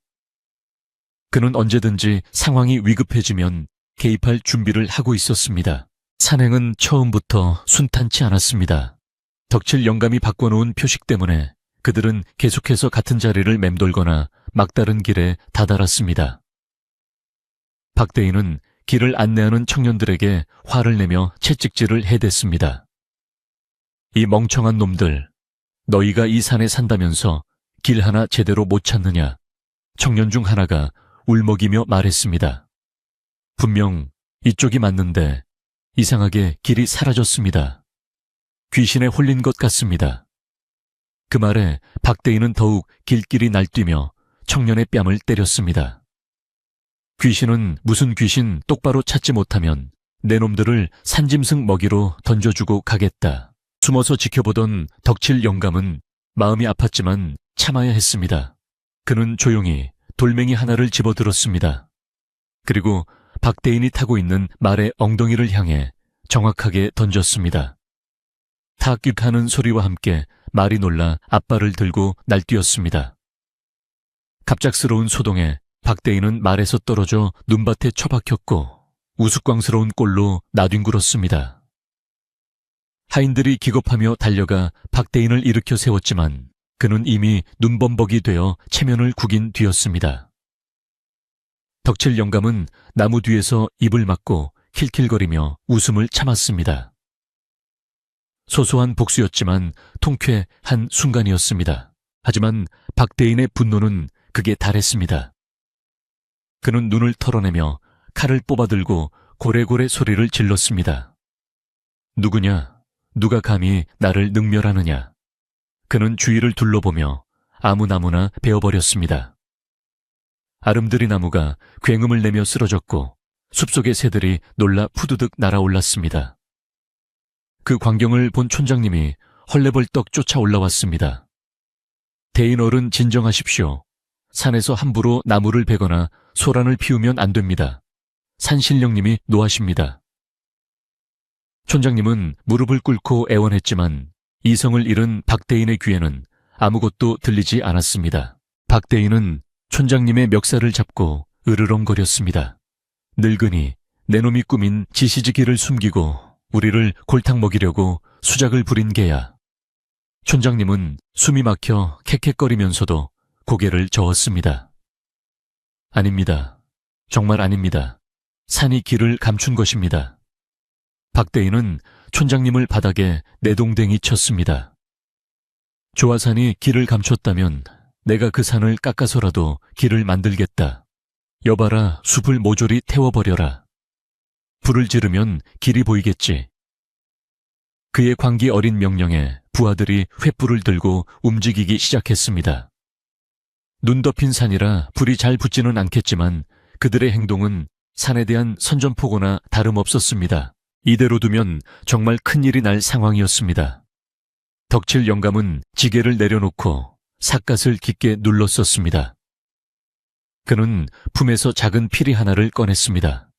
그는 언제든지 상황이 위급해지면 개입할 준비를 하고 있었습니다. 산행은 처음부터 순탄치 않았습니다. 덕칠 영감이 바꿔놓은 표식 때문에 그들은 계속해서 같은 자리를 맴돌거나 막다른 길에 다다랐습니다. 박대인은 길을 안내하는 청년들에게 화를 내며 채찍질을 해댔습니다. 이 멍청한 놈들, 너희가 이 산에 산다면서 길 하나 제대로 못 찾느냐? 청년 중 하나가 울먹이며 말했습니다. 분명 이쪽이 맞는데 이상하게 길이 사라졌습니다. 귀신에 홀린 것 같습니다. 그 말에 박대인은 더욱 길길이 날뛰며 청년의 뺨을 때렸습니다. 귀신은 무슨 귀신 똑바로 찾지 못하면 내 놈들을 산짐승 먹이로 던져주고 가겠다. 숨어서 지켜보던 덕칠 영감은 마음이 아팠지만 참아야 했습니다. 그는 조용히 돌멩이 하나를 집어들었습니다. 그리고 박대인이 타고 있는 말의 엉덩이를 향해 정확하게 던졌습니다. 탁익하는 소리와 함께 말이 놀라 앞발을 들고 날뛰었습니다. 갑작스러운 소동에 박대인은 말에서 떨어져 눈밭에 처박혔고 우스꽝스러운 꼴로 나뒹굴었습니다. 하인들이 기겁하며 달려가 박대인을 일으켜 세웠지만 그는 이미 눈범벅이 되어 체면을 구긴 뒤였습니다. 덕칠 영감은 나무 뒤에서 입을 막고 킬킬거리며 웃음을 참았습니다. 소소한 복수였지만 통쾌한 순간이었습니다. 하지만 박대인의 분노는 극에 달했습니다. 그는 눈을 털어내며 칼을 뽑아들고 고래고래 소리를 질렀습니다. 누구냐? 누가 감히 나를 능멸하느냐? 그는 주위를 둘러보며 아무 나무나 베어버렸습니다. 아름드리 나무가 굉음을 내며 쓰러졌고 숲속의 새들이 놀라 푸드득 날아올랐습니다. 그 광경을 본 촌장님이 헐레벌떡 쫓아 올라왔습니다. 대인 어른 진정하십시오. 산에서 함부로 나무를 베거나 소란을 피우면 안 됩니다. 산신령님이 노하십니다. 촌장님은 무릎을 꿇고 애원했지만 이성을 잃은 박대인의 귀에는 아무것도 들리지 않았습니다. 박대인은 촌장님의 멱살을 잡고 으르렁거렸습니다. 늙은이, 내 놈이 꾸민 지시지기를 숨기고 우리를 골탕 먹이려고 수작을 부린 개야. 촌장님은 숨이 막혀 캑캑거리면서도 고개를 저었습니다. 아닙니다. 정말 아닙니다. 산이 길을 감춘 것입니다. 박대인은 촌장님을 바닥에 내동댕이 쳤습니다. 조화산이 길을 감췄다면 내가 그 산을 깎아서라도 길을 만들겠다. 여봐라, 숲을 모조리 태워버려라. 불을 지르면 길이 보이겠지. 그의 광기 어린 명령에 부하들이 횃불을 들고 움직이기 시작했습니다. 눈 덮인 산이라 불이 잘 붙지는 않겠지만 그들의 행동은 산에 대한 선전포고나 다름없었습니다. 이대로 두면 정말 큰일이 날 상황이었습니다. 덕칠 영감은 지게를 내려놓고 삿갓을 깊게 눌렀었습니다. 그는 품에서 작은 피리 하나를 꺼냈습니다.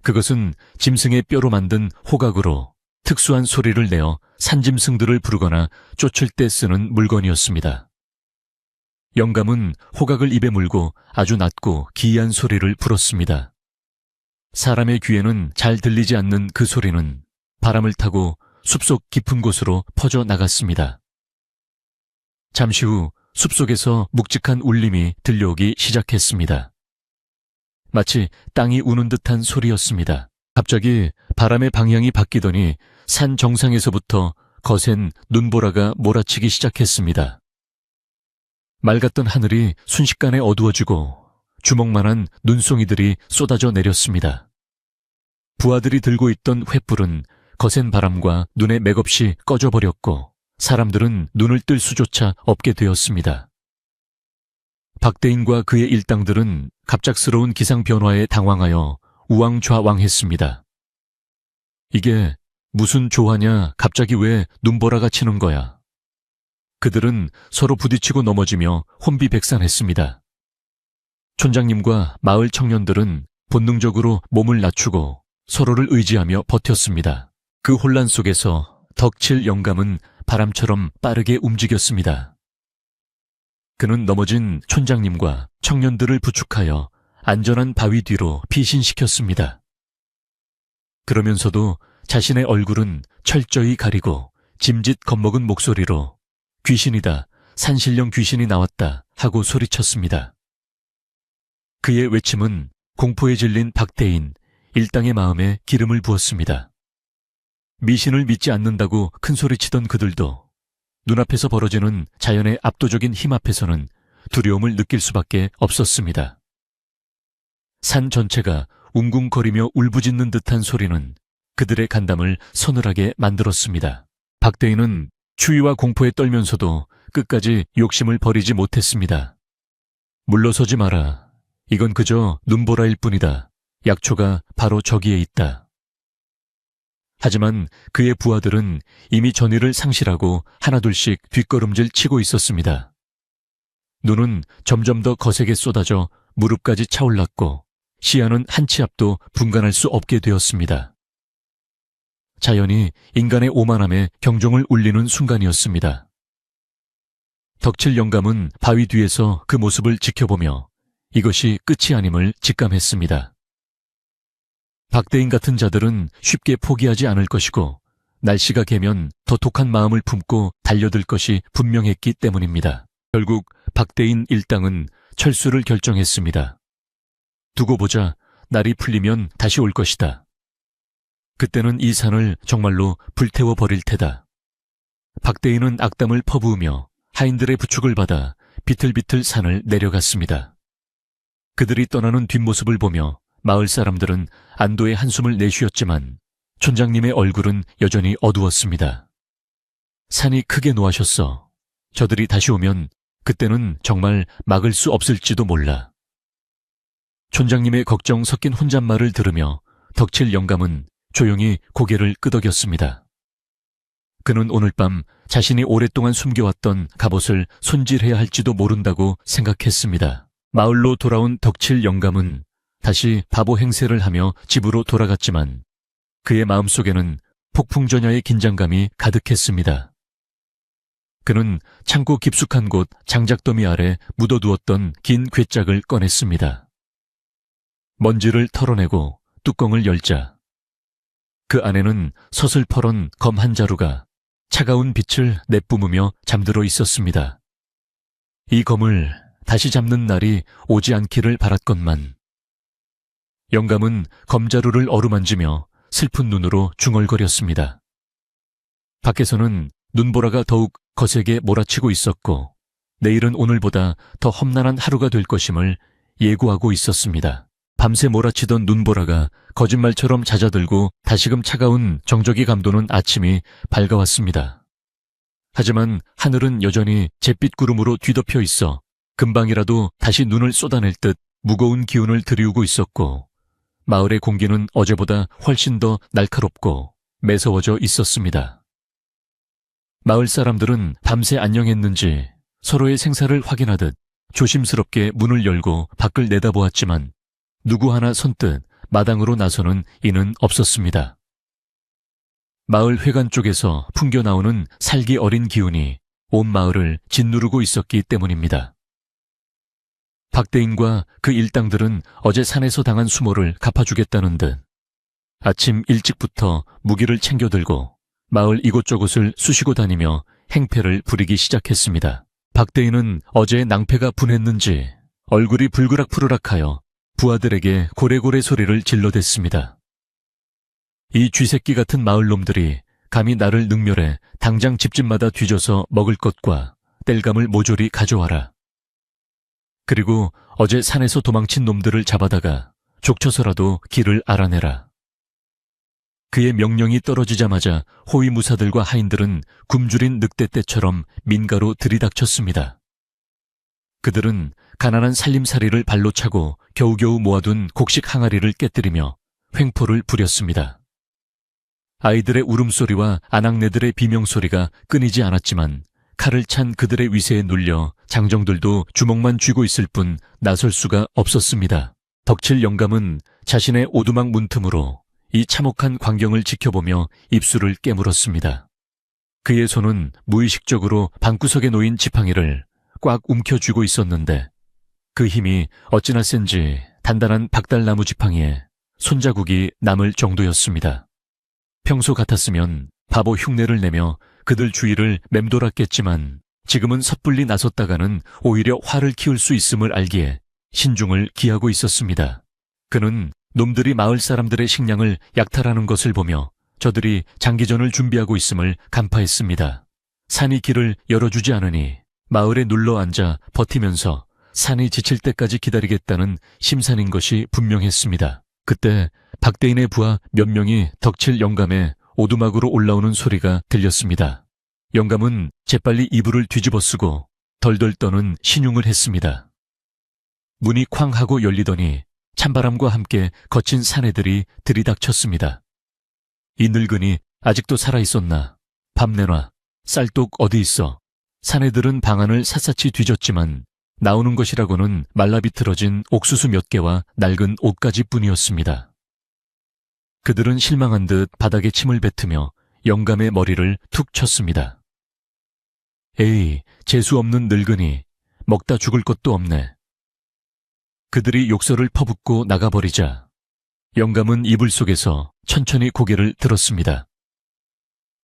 그것은 짐승의 뼈로 만든 호각으로 특수한 소리를 내어 산짐승들을 부르거나 쫓을 때 쓰는 물건이었습니다. 영감은 호각을 입에 물고 아주 낮고 기이한 소리를 불었습니다. 사람의 귀에는 잘 들리지 않는 그 소리는 바람을 타고 숲속 깊은 곳으로 퍼져 나갔습니다. 잠시 후 숲속에서 묵직한 울림이 들려오기 시작했습니다. 마치 땅이 우는 듯한 소리였습니다. 갑자기 바람의 방향이 바뀌더니 산 정상에서부터 거센 눈보라가 몰아치기 시작했습니다. 맑았던 하늘이 순식간에 어두워지고 주먹만한 눈송이들이 쏟아져 내렸습니다. 부하들이 들고 있던 횃불은 거센 바람과 눈에 맥없이 꺼져버렸고 사람들은 눈을 뜰 수조차 없게 되었습니다. 박대인과 그의 일당들은 갑작스러운 기상 변화에 당황하여 우왕좌왕했습니다. 이게 무슨 조화냐, 갑자기 왜 눈보라가 치는 거야. 그들은 서로 부딪히고 넘어지며 혼비백산했습니다. 촌장님과 마을 청년들은 본능적으로 몸을 낮추고 서로를 의지하며 버텼습니다. 그 혼란 속에서 덕칠 영감은 바람처럼 빠르게 움직였습니다. 그는 넘어진 촌장님과 청년들을 부축하여 안전한 바위 뒤로 피신시켰습니다. 그러면서도 자신의 얼굴은 철저히 가리고 짐짓 겁먹은 목소리로 귀신이다, 산신령 귀신이 나왔다 하고 소리쳤습니다. 그의 외침은 공포에 질린 박대인, 일당의 마음에 기름을 부었습니다. 미신을 믿지 않는다고 큰소리치던 그들도 눈앞에서 벌어지는 자연의 압도적인 힘 앞에서는 두려움을 느낄 수밖에 없었습니다. 산 전체가 웅궁거리며 울부짖는 듯한 소리는 그들의 간담을 서늘하게 만들었습니다. 박대인은 추위와 공포에 떨면서도 끝까지 욕심을 버리지 못했습니다. 물러서지 마라. 이건 그저 눈보라일 뿐이다. 약초가 바로 저기에 있다. 하지만 그의 부하들은 이미 전의를 상실하고 하나둘씩 뒷걸음질 치고 있었습니다. 눈은 점점 더 거세게 쏟아져 무릎까지 차올랐고 시야는 한 치 앞도 분간할 수 없게 되었습니다. 자연이 인간의 오만함에 경종을 울리는 순간이었습니다. 덕칠 영감은 바위 뒤에서 그 모습을 지켜보며 이것이 끝이 아님을 직감했습니다. 박대인 같은 자들은 쉽게 포기하지 않을 것이고 날씨가 개면 더 독한 마음을 품고 달려들 것이 분명했기 때문입니다. 결국 박대인 일당은 철수를 결정했습니다. 두고 보자. 날이 풀리면 다시 올 것이다. 그때는 이 산을 정말로 불태워 버릴 테다. 박대인은 악담을 퍼부으며 하인들의 부축을 받아 비틀비틀 산을 내려갔습니다. 그들이 떠나는 뒷모습을 보며 마을 사람들은 안도의 한숨을 내쉬었지만 촌장님의 얼굴은 여전히 어두웠습니다. 산이 크게 노하셨어. 저들이 다시 오면 그때는 정말 막을 수 없을지도 몰라. 촌장님의 걱정 섞인 혼잣말을 들으며 덕칠 영감은 조용히 고개를 끄덕였습니다. 그는 오늘 밤 자신이 오랫동안 숨겨왔던 갑옷을 손질해야 할지도 모른다고 생각했습니다. 마을로 돌아온 덕칠 영감은 다시 바보 행세를 하며 집으로 돌아갔지만 그의 마음속에는 폭풍전야의 긴장감이 가득했습니다. 그는 창고 깊숙한 곳 장작더미 아래 묻어두었던 긴 괴짝을 꺼냈습니다. 먼지를 털어내고 뚜껑을 열자 그 안에는 서슬퍼런 검 한 자루가 차가운 빛을 내뿜으며 잠들어 있었습니다. 이 검을 다시 잡는 날이 오지 않기를 바랐건만. 영감은 검자루를 어루만지며 슬픈 눈으로 중얼거렸습니다. 밖에서는 눈보라가 더욱 거세게 몰아치고 있었고 내일은 오늘보다 더 험난한 하루가 될 것임을 예고하고 있었습니다. 밤새 몰아치던 눈보라가 거짓말처럼 잦아들고 다시금 차가운 정적이 감도는 아침이 밝아왔습니다. 하지만 하늘은 여전히 잿빛 구름으로 뒤덮여 있어 금방이라도 다시 눈을 쏟아낼 듯 무거운 기운을 들이우고 있었고 마을의 공기는 어제보다 훨씬 더 날카롭고 매서워져 있었습니다. 마을 사람들은 밤새 안녕했는지 서로의 생사를 확인하듯 조심스럽게 문을 열고 밖을 내다보았지만 누구 하나 선뜻 마당으로 나서는 이는 없었습니다. 마을 회관 쪽에서 풍겨나오는 살기 어린 기운이 온 마을을 짓누르고 있었기 때문입니다. 박대인과 그 일당들은 어제 산에서 당한 수모를 갚아주겠다는 듯 아침 일찍부터 무기를 챙겨들고 마을 이곳저곳을 쑤시고 다니며 행패를 부리기 시작했습니다. 박대인은 어제 낭패가 분했는지 얼굴이 불그락푸르락하여 부하들에게 고래고래 소리를 질러댔습니다. 이 쥐새끼 같은 마을 놈들이 감히 나를 능멸해 당장 집집마다 뒤져서 먹을 것과 땔감을 모조리 가져와라. 그리고 어제 산에서 도망친 놈들을 잡아다가 족쳐서라도 길을 알아내라. 그의 명령이 떨어지자마자 호위무사들과 하인들은 굶주린 늑대떼처럼 민가로 들이닥쳤습니다. 그들은 가난한 살림살이를 발로 차고 겨우겨우 모아둔 곡식 항아리를 깨뜨리며 횡포를 부렸습니다. 아이들의 울음소리와 아낙네들의 비명소리가 끊이지 않았지만 칼을 찬 그들의 위세에 눌려 장정들도 주먹만 쥐고 있을 뿐 나설 수가 없었습니다. 덕칠 영감은 자신의 오두막 문틈으로 이 참혹한 광경을 지켜보며 입술을 깨물었습니다. 그의 손은 무의식적으로 방구석에 놓인 지팡이를 꽉 움켜쥐고 있었는데 그 힘이 어찌나 센지 단단한 박달나무 지팡이에 손자국이 남을 정도였습니다. 평소 같았으면 바보 흉내를 내며 그들 주위를 맴돌았겠지만 지금은 섣불리 나섰다가는 오히려 화를 키울 수 있음을 알기에 신중을 기하고 있었습니다. 그는 놈들이 마을 사람들의 식량을 약탈하는 것을 보며 저들이 장기전을 준비하고 있음을 간파했습니다. 산이 길을 열어주지 않으니 마을에 눌러앉아 버티면서 산이 지칠 때까지 기다리겠다는 심산인 것이 분명했습니다. 그때 박대인의 부하 몇 명이 덕칠 영감의 오두막으로 올라오는 소리가 들렸습니다. 영감은 재빨리 이불을 뒤집어쓰고 덜덜 떠는 신용을 했습니다. 문이 쾅 하고 열리더니 찬바람과 함께 거친 사내들이 들이닥쳤습니다. 이 늙은이 아직도 살아있었나? 밥 내놔. 쌀독 어디 있어? 사내들은 방 안을 샅샅이 뒤졌지만 나오는 것이라고는 말라비틀어진 옥수수 몇 개와 낡은 옷가지 뿐이었습니다. 그들은 실망한 듯 바닥에 침을 뱉으며 영감의 머리를 툭 쳤습니다. 에이, 재수 없는 늙은이, 먹다 죽을 것도 없네. 그들이 욕설을 퍼붓고 나가버리자 영감은 이불 속에서 천천히 고개를 들었습니다.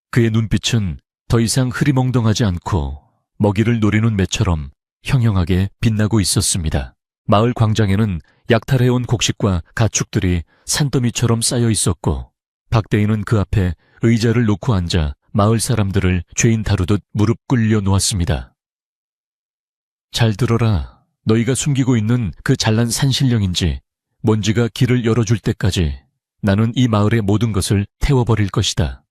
그의 눈빛은 더 이상 흐리멍덩하지 않고 먹이를 노리는 매처럼 형형하게 빛나고 있었습니다. 마을 광장에는 약탈해온 곡식과 가축들이 산더미처럼 쌓여 있었고 박대인은 그 앞에 의자를 놓고 앉아 마을 사람들을 죄인 다루듯 무릎 꿇려 놓았습니다. 잘 들어라. 너희가 숨기고 있는 그 잘난 산신령인지 먼지가 길을 열어줄 때까지 나는 이 마을의 모든 것을 태워버릴 것이다.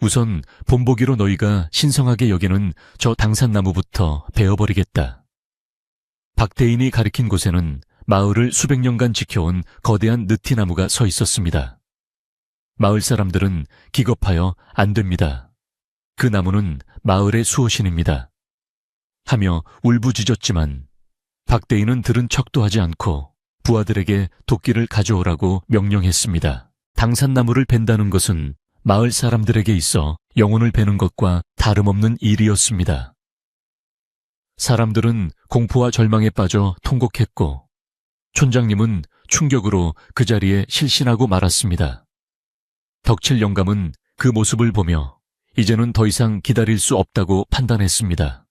우선 본보기로 너희가 신성하게 여기는 저 당산나무부터 베어버리겠다. 박대인이 가리킨 곳에는 마을을 수백 년간 지켜온 거대한 느티나무가 서 있었습니다. 마을 사람들은 기겁하여 안 됩니다. 그 나무는 마을의 수호신입니다. 하며 울부짖었지만 박대인은 들은 척도 하지 않고 부하들에게 도끼를 가져오라고 명령했습니다. 당산나무를 벤다는 것은 마을 사람들에게 있어 영혼을 베는 것과 다름없는 일이었습니다. 사람들은 공포와 절망에 빠져 통곡했고 촌장님은 충격으로 그 자리에 실신하고 말았습니다. 덕칠 영감은 그 모습을 보며 이제는 더 이상 기다릴 수 없다고 판단했습니다.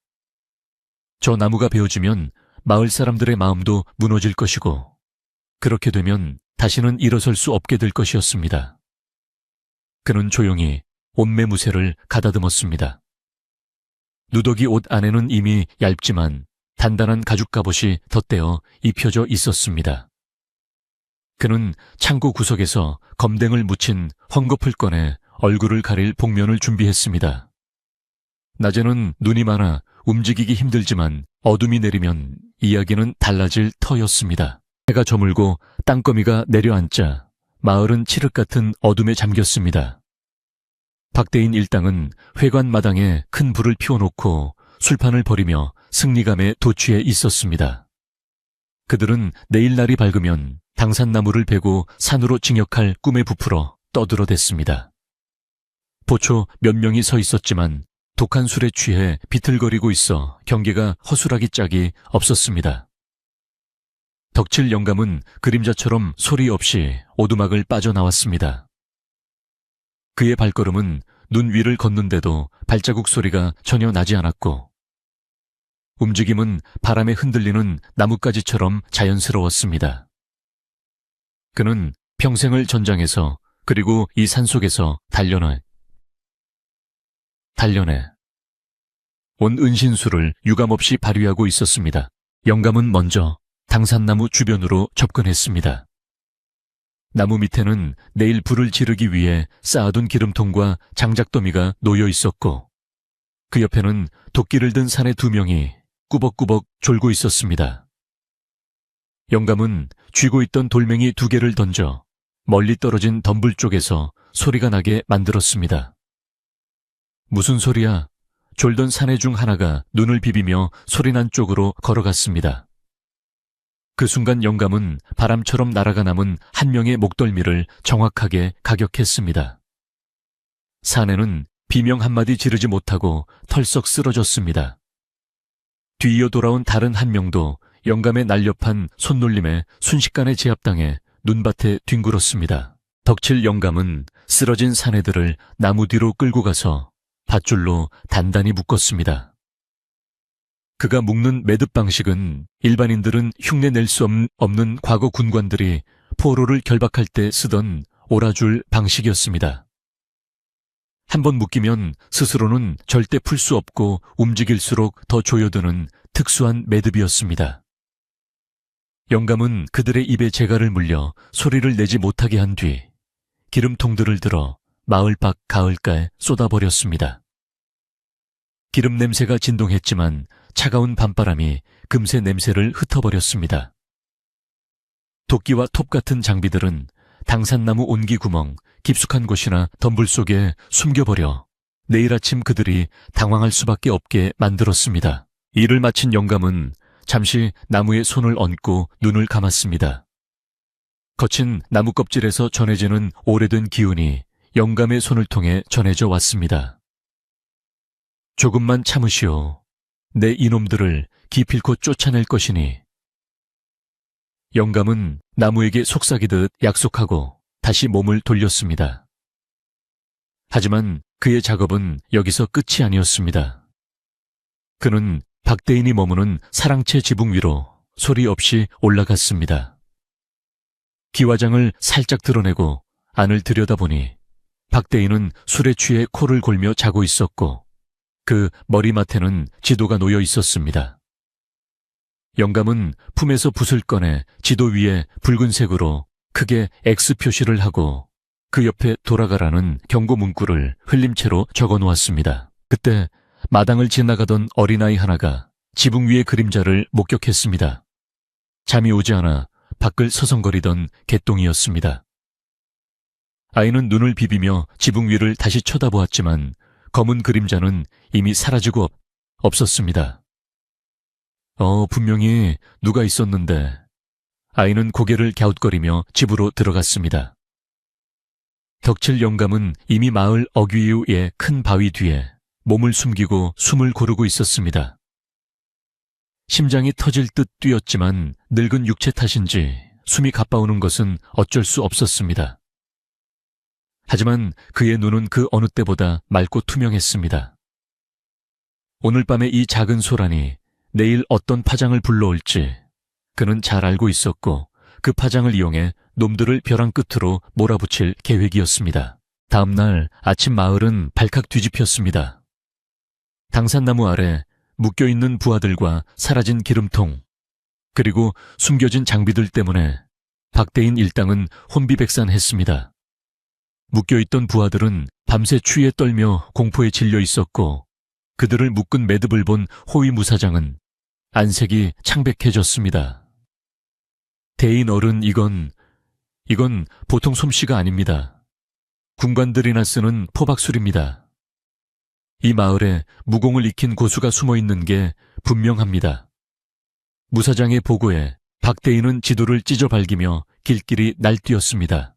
저 나무가 베어지면 마을 사람들의 마음도 무너질 것이고 그렇게 되면 다시는 일어설 수 없게 될 것이었습니다. 그는 조용히 옷매무새를 가다듬었습니다. 누더기 옷 안에는 이미 얇지만 단단한 가죽 갑옷이 덧대어 입혀져 있었습니다. 그는 창고 구석에서 검댕을 묻힌 헝겊을 꺼내 얼굴을 가릴 복면을 준비했습니다. 낮에는 눈이 많아 움직이기 힘들지만 어둠이 내리면 이야기는 달라질 터였습니다. 해가 저물고 땅거미가 내려앉자 마을은 칠흑 같은 어둠에 잠겼습니다. 박대인 일당은 회관 마당에 큰 불을 피워놓고 술판을 벌이며 승리감에 도취해 있었습니다. 그들은 내일 날이 밝으면 당산나무를 베고 산으로 징역할 꿈에 부풀어 떠들어댔습니다. 보초 몇 명이 서 있었지만 독한 술에 취해 비틀거리고 있어 경계가 허술하기 짝이 없었습니다. 덕칠 영감은 그림자처럼 소리 없이 오두막을 빠져나왔습니다. 그의 발걸음은 눈 위를 걷는데도 발자국 소리가 전혀 나지 않았고 움직임은 바람에 흔들리는 나뭇가지처럼 자연스러웠습니다. 그는 평생을 전장에서 그리고 이 산속에서 단련해 온 은신술을 유감없이 발휘하고 있었습니다. 영감은 먼저 당산나무 주변으로 접근했습니다. 나무 밑에는 내일 불을 지르기 위해 쌓아둔 기름통과 장작더미가 놓여 있었고 그 옆에는 도끼를 든 사내 2명이 꾸벅꾸벅 졸고 있었습니다. 영감은 쥐고 있던 돌멩이 2개를 던져 멀리 떨어진 덤불 쪽에서 소리가 나게 만들었습니다. 무슨 소리야? 졸던 사내 중 하나가 눈을 비비며 소리난 쪽으로 걸어갔습니다. 그 순간 영감은 바람처럼 날아가 남은 한 명의 목덜미를 정확하게 가격했습니다. 사내는 비명 한마디 지르지 못하고 털썩 쓰러졌습니다. 뒤이어 돌아온 다른 한 명도 영감의 날렵한 손놀림에 순식간에 제압당해 눈밭에 뒹굴었습니다. 덕칠 영감은 쓰러진 사내들을 나무 뒤로 끌고 가서 밧줄로 단단히 묶었습니다. 그가 묶는 매듭 방식은 일반인들은 흉내낼 수 없는 과거 군관들이 포로를 결박할 때 쓰던 오라줄 방식이었습니다. 한번 묶이면 스스로는 절대 풀 수 없고 움직일수록 더 조여드는 특수한 매듭이었습니다. 영감은 그들의 입에 재갈을 물려 소리를 내지 못하게 한 뒤 기름통들을 들어 마을 밖 가을가에 쏟아버렸습니다. 기름 냄새가 진동했지만 차가운 밤바람이 금세 냄새를 흩어버렸습니다. 도끼와 톱 같은 장비들은 당산나무 온기 구멍, 깊숙한 곳이나 덤불 속에 숨겨버려 내일 아침 그들이 당황할 수밖에 없게 만들었습니다. 일을 마친 영감은 잠시 나무에 손을 얹고 눈을 감았습니다. 거친 나무 껍질에서 전해지는 오래된 기운이 영감의 손을 통해 전해져 왔습니다. 조금만 참으시오. 내 이놈들을 기필코 쫓아낼 것이니. 영감은 나무에게 속삭이듯 약속하고 다시 몸을 돌렸습니다. 하지만 그의 작업은 여기서 끝이 아니었습니다. 그는 박대인이 머무는 사랑채 지붕 위로 소리 없이 올라갔습니다. 기와장을 살짝 드러내고 안을 들여다보니 박대인은 술에 취해 코를 골며 자고 있었고 그 머리맡에는 지도가 놓여 있었습니다. 영감은 품에서 붓을 꺼내 지도 위에 붉은색으로 크게 X 표시를 하고 그 옆에 돌아가라는 경고 문구를 흘린 채로 적어 놓았습니다. 그때 마당을 지나가던 어린아이 하나가 지붕 위의 그림자를 목격했습니다. 잠이 오지 않아 밖을 서성거리던 개똥이었습니다. 아이는 눈을 비비며 지붕 위를 다시 쳐다보았지만 검은 그림자는 이미 사라지고 없었습니다. 분명히 누가 있었는데. 아이는 고개를 갸웃거리며 집으로 들어갔습니다. 덕칠 영감은 이미 마을 어귀이의 큰 바위 뒤에 몸을 숨기고 숨을 고르고 있었습니다. 심장이 터질 듯 뛰었지만 늙은 육체 탓인지 숨이 가빠오는 것은 어쩔 수 없었습니다. 하지만 그의 눈은 그 어느 때보다 맑고 투명했습니다. 오늘 밤에 이 작은 소란이 내일 어떤 파장을 불러올지 그는 잘 알고 있었고 그 파장을 이용해 놈들을 벼랑 끝으로 몰아붙일 계획이었습니다. 다음 날 아침 마을은 발칵 뒤집혔습니다. 당산나무 아래 묶여있는 부하들과 사라진 기름통 그리고 숨겨진 장비들 때문에 박대인 일당은 혼비백산했습니다. 묶여있던 부하들은 밤새 추위에 떨며 공포에 질려 있었고 그들을 묶은 매듭을 본 호위 무사장은 안색이 창백해졌습니다. 대인 어른, 이건 보통 솜씨가 아닙니다. 군관들이나 쓰는 포박술입니다. 이 마을에 무공을 익힌 고수가 숨어있는 게 분명합니다. 무사장의 보고에 박대인은 지도를 찢어발기며 길길이 날뛰었습니다.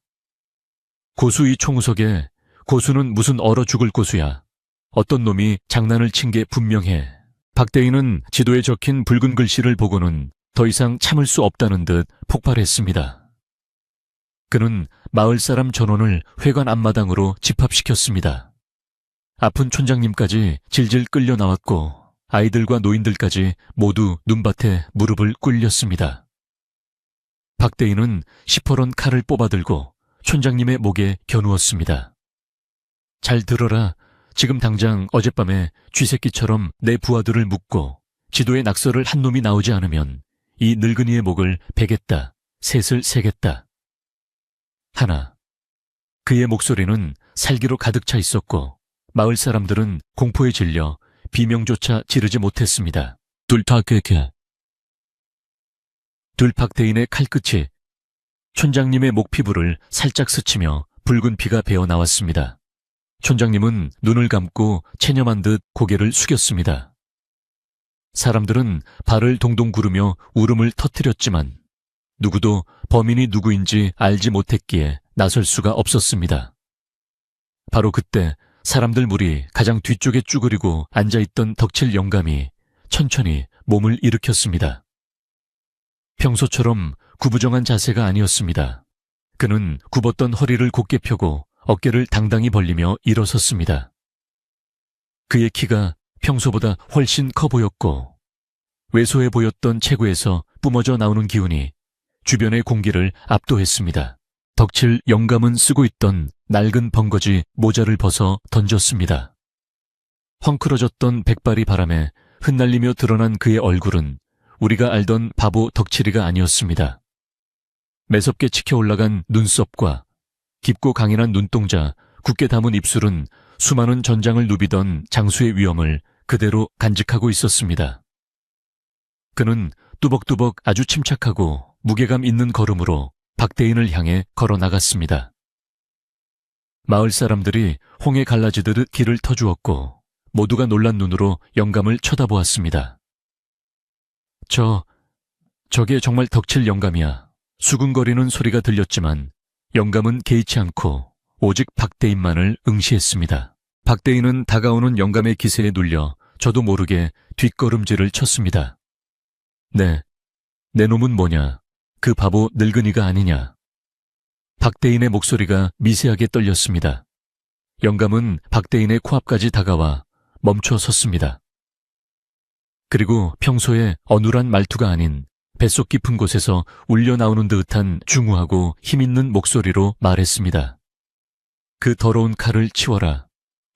고수 이 총우석에 고수는 무슨 얼어 죽을 고수야. 어떤 놈이 장난을 친 게 분명해. 박대인은 지도에 적힌 붉은 글씨를 보고는 더 이상 참을 수 없다는 듯 폭발했습니다. 그는 마을 사람 전원을 회관 앞마당으로 집합시켰습니다. 아픈 촌장님까지 질질 끌려 나왔고 아이들과 노인들까지 모두 눈밭에 무릎을 꿇렸습니다. 박대인은 시퍼런 칼을 뽑아들고 촌장님의 목에 겨누었습니다. 잘 들어라. 지금 당장 어젯밤에 쥐새끼처럼 내 부하들을 묶고 지도에 낙서를 한 놈이 나오지 않으면 이 늙은이의 목을 베겠다. 셋을 세겠다. 하나. 그의 목소리는 살기로 가득 차 있었고 마을 사람들은 공포에 질려 비명조차 지르지 못했습니다. 둘박대인의 칼끝이 촌장님의 목 피부를 살짝 스치며 붉은 피가 배어 나왔습니다. 촌장님은 눈을 감고 체념한 듯 고개를 숙였습니다. 사람들은 발을 동동 구르며 울음을 터뜨렸지만 누구도 범인이 누구인지 알지 못했기에 나설 수가 없었습니다. 바로 그때 사람들 무리 가장 뒤쪽에 쭈그리고 앉아있던 덕칠 영감이 천천히 몸을 일으켰습니다. 평소처럼 구부정한 자세가 아니었습니다. 그는 굽었던 허리를 곧게 펴고 어깨를 당당히 벌리며 일어섰습니다. 그의 키가 평소보다 훨씬 커 보였고 왜소해 보였던 체구에서 뿜어져 나오는 기운이 주변의 공기를 압도했습니다. 덕칠 영감은 쓰고 있던 낡은 벙거지 모자를 벗어 던졌습니다. 헝클어졌던 백발이 바람에 흩날리며 드러난 그의 얼굴은 우리가 알던 바보 덕칠이가 아니었습니다. 매섭게 치켜 올라간 눈썹과 깊고 강인한 눈동자, 굳게 담은 입술은 수많은 전장을 누비던 장수의 위엄을 그대로 간직하고 있었습니다. 그는 뚜벅뚜벅 아주 침착하고 무게감 있는 걸음으로 박대인을 향해 걸어 나갔습니다. 마을 사람들이 홍해 갈라지듯 길을 터주었고 모두가 놀란 눈으로 영감을 쳐다보았습니다. 저게 정말 덕칠 영감이야. 수근거리는 소리가 들렸지만 영감은 개의치 않고 오직 박대인만을 응시했습니다. 박대인은 다가오는 영감의 기세에 눌려 저도 모르게 뒷걸음질을 쳤습니다. 네, 내 놈은 뭐냐? 그 바보 늙은이가 아니냐? 박대인의 목소리가 미세하게 떨렸습니다. 영감은 박대인의 코앞까지 다가와 멈춰 섰습니다. 그리고 평소에 어눌한 말투가 아닌 뱃속 깊은 곳에서 울려 나오는 듯한 중후하고 힘있는 목소리로 말했습니다. 그 더러운 칼을 치워라.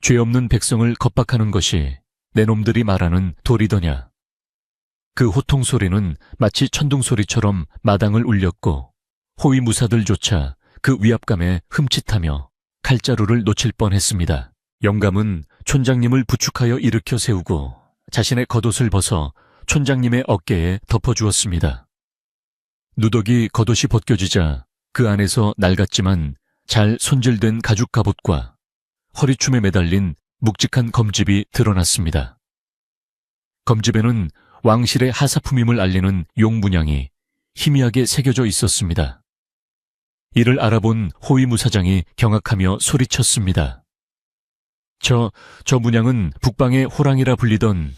죄 없는 백성을 겁박하는 것이 내 놈들이 말하는 도리더냐. 그 호통 소리는 마치 천둥 소리처럼 마당을 울렸고 호위무사들조차 그 위압감에 흠칫하며 칼자루를 놓칠 뻔했습니다. 영감은 촌장님을 부축하여 일으켜 세우고 자신의 겉옷을 벗어 촌장님의 어깨에 덮어주었습니다. 누더기 겉옷이 벗겨지자 그 안에서 낡았지만 잘 손질된 가죽 갑옷과 허리춤에 매달린 묵직한 검집이 드러났습니다. 검집에는 왕실의 하사품임을 알리는 용문양이 희미하게 새겨져 있었습니다. 이를 알아본 호위무사장이 경악하며 소리쳤습니다. 저 문양은 북방의 호랑이라 불리던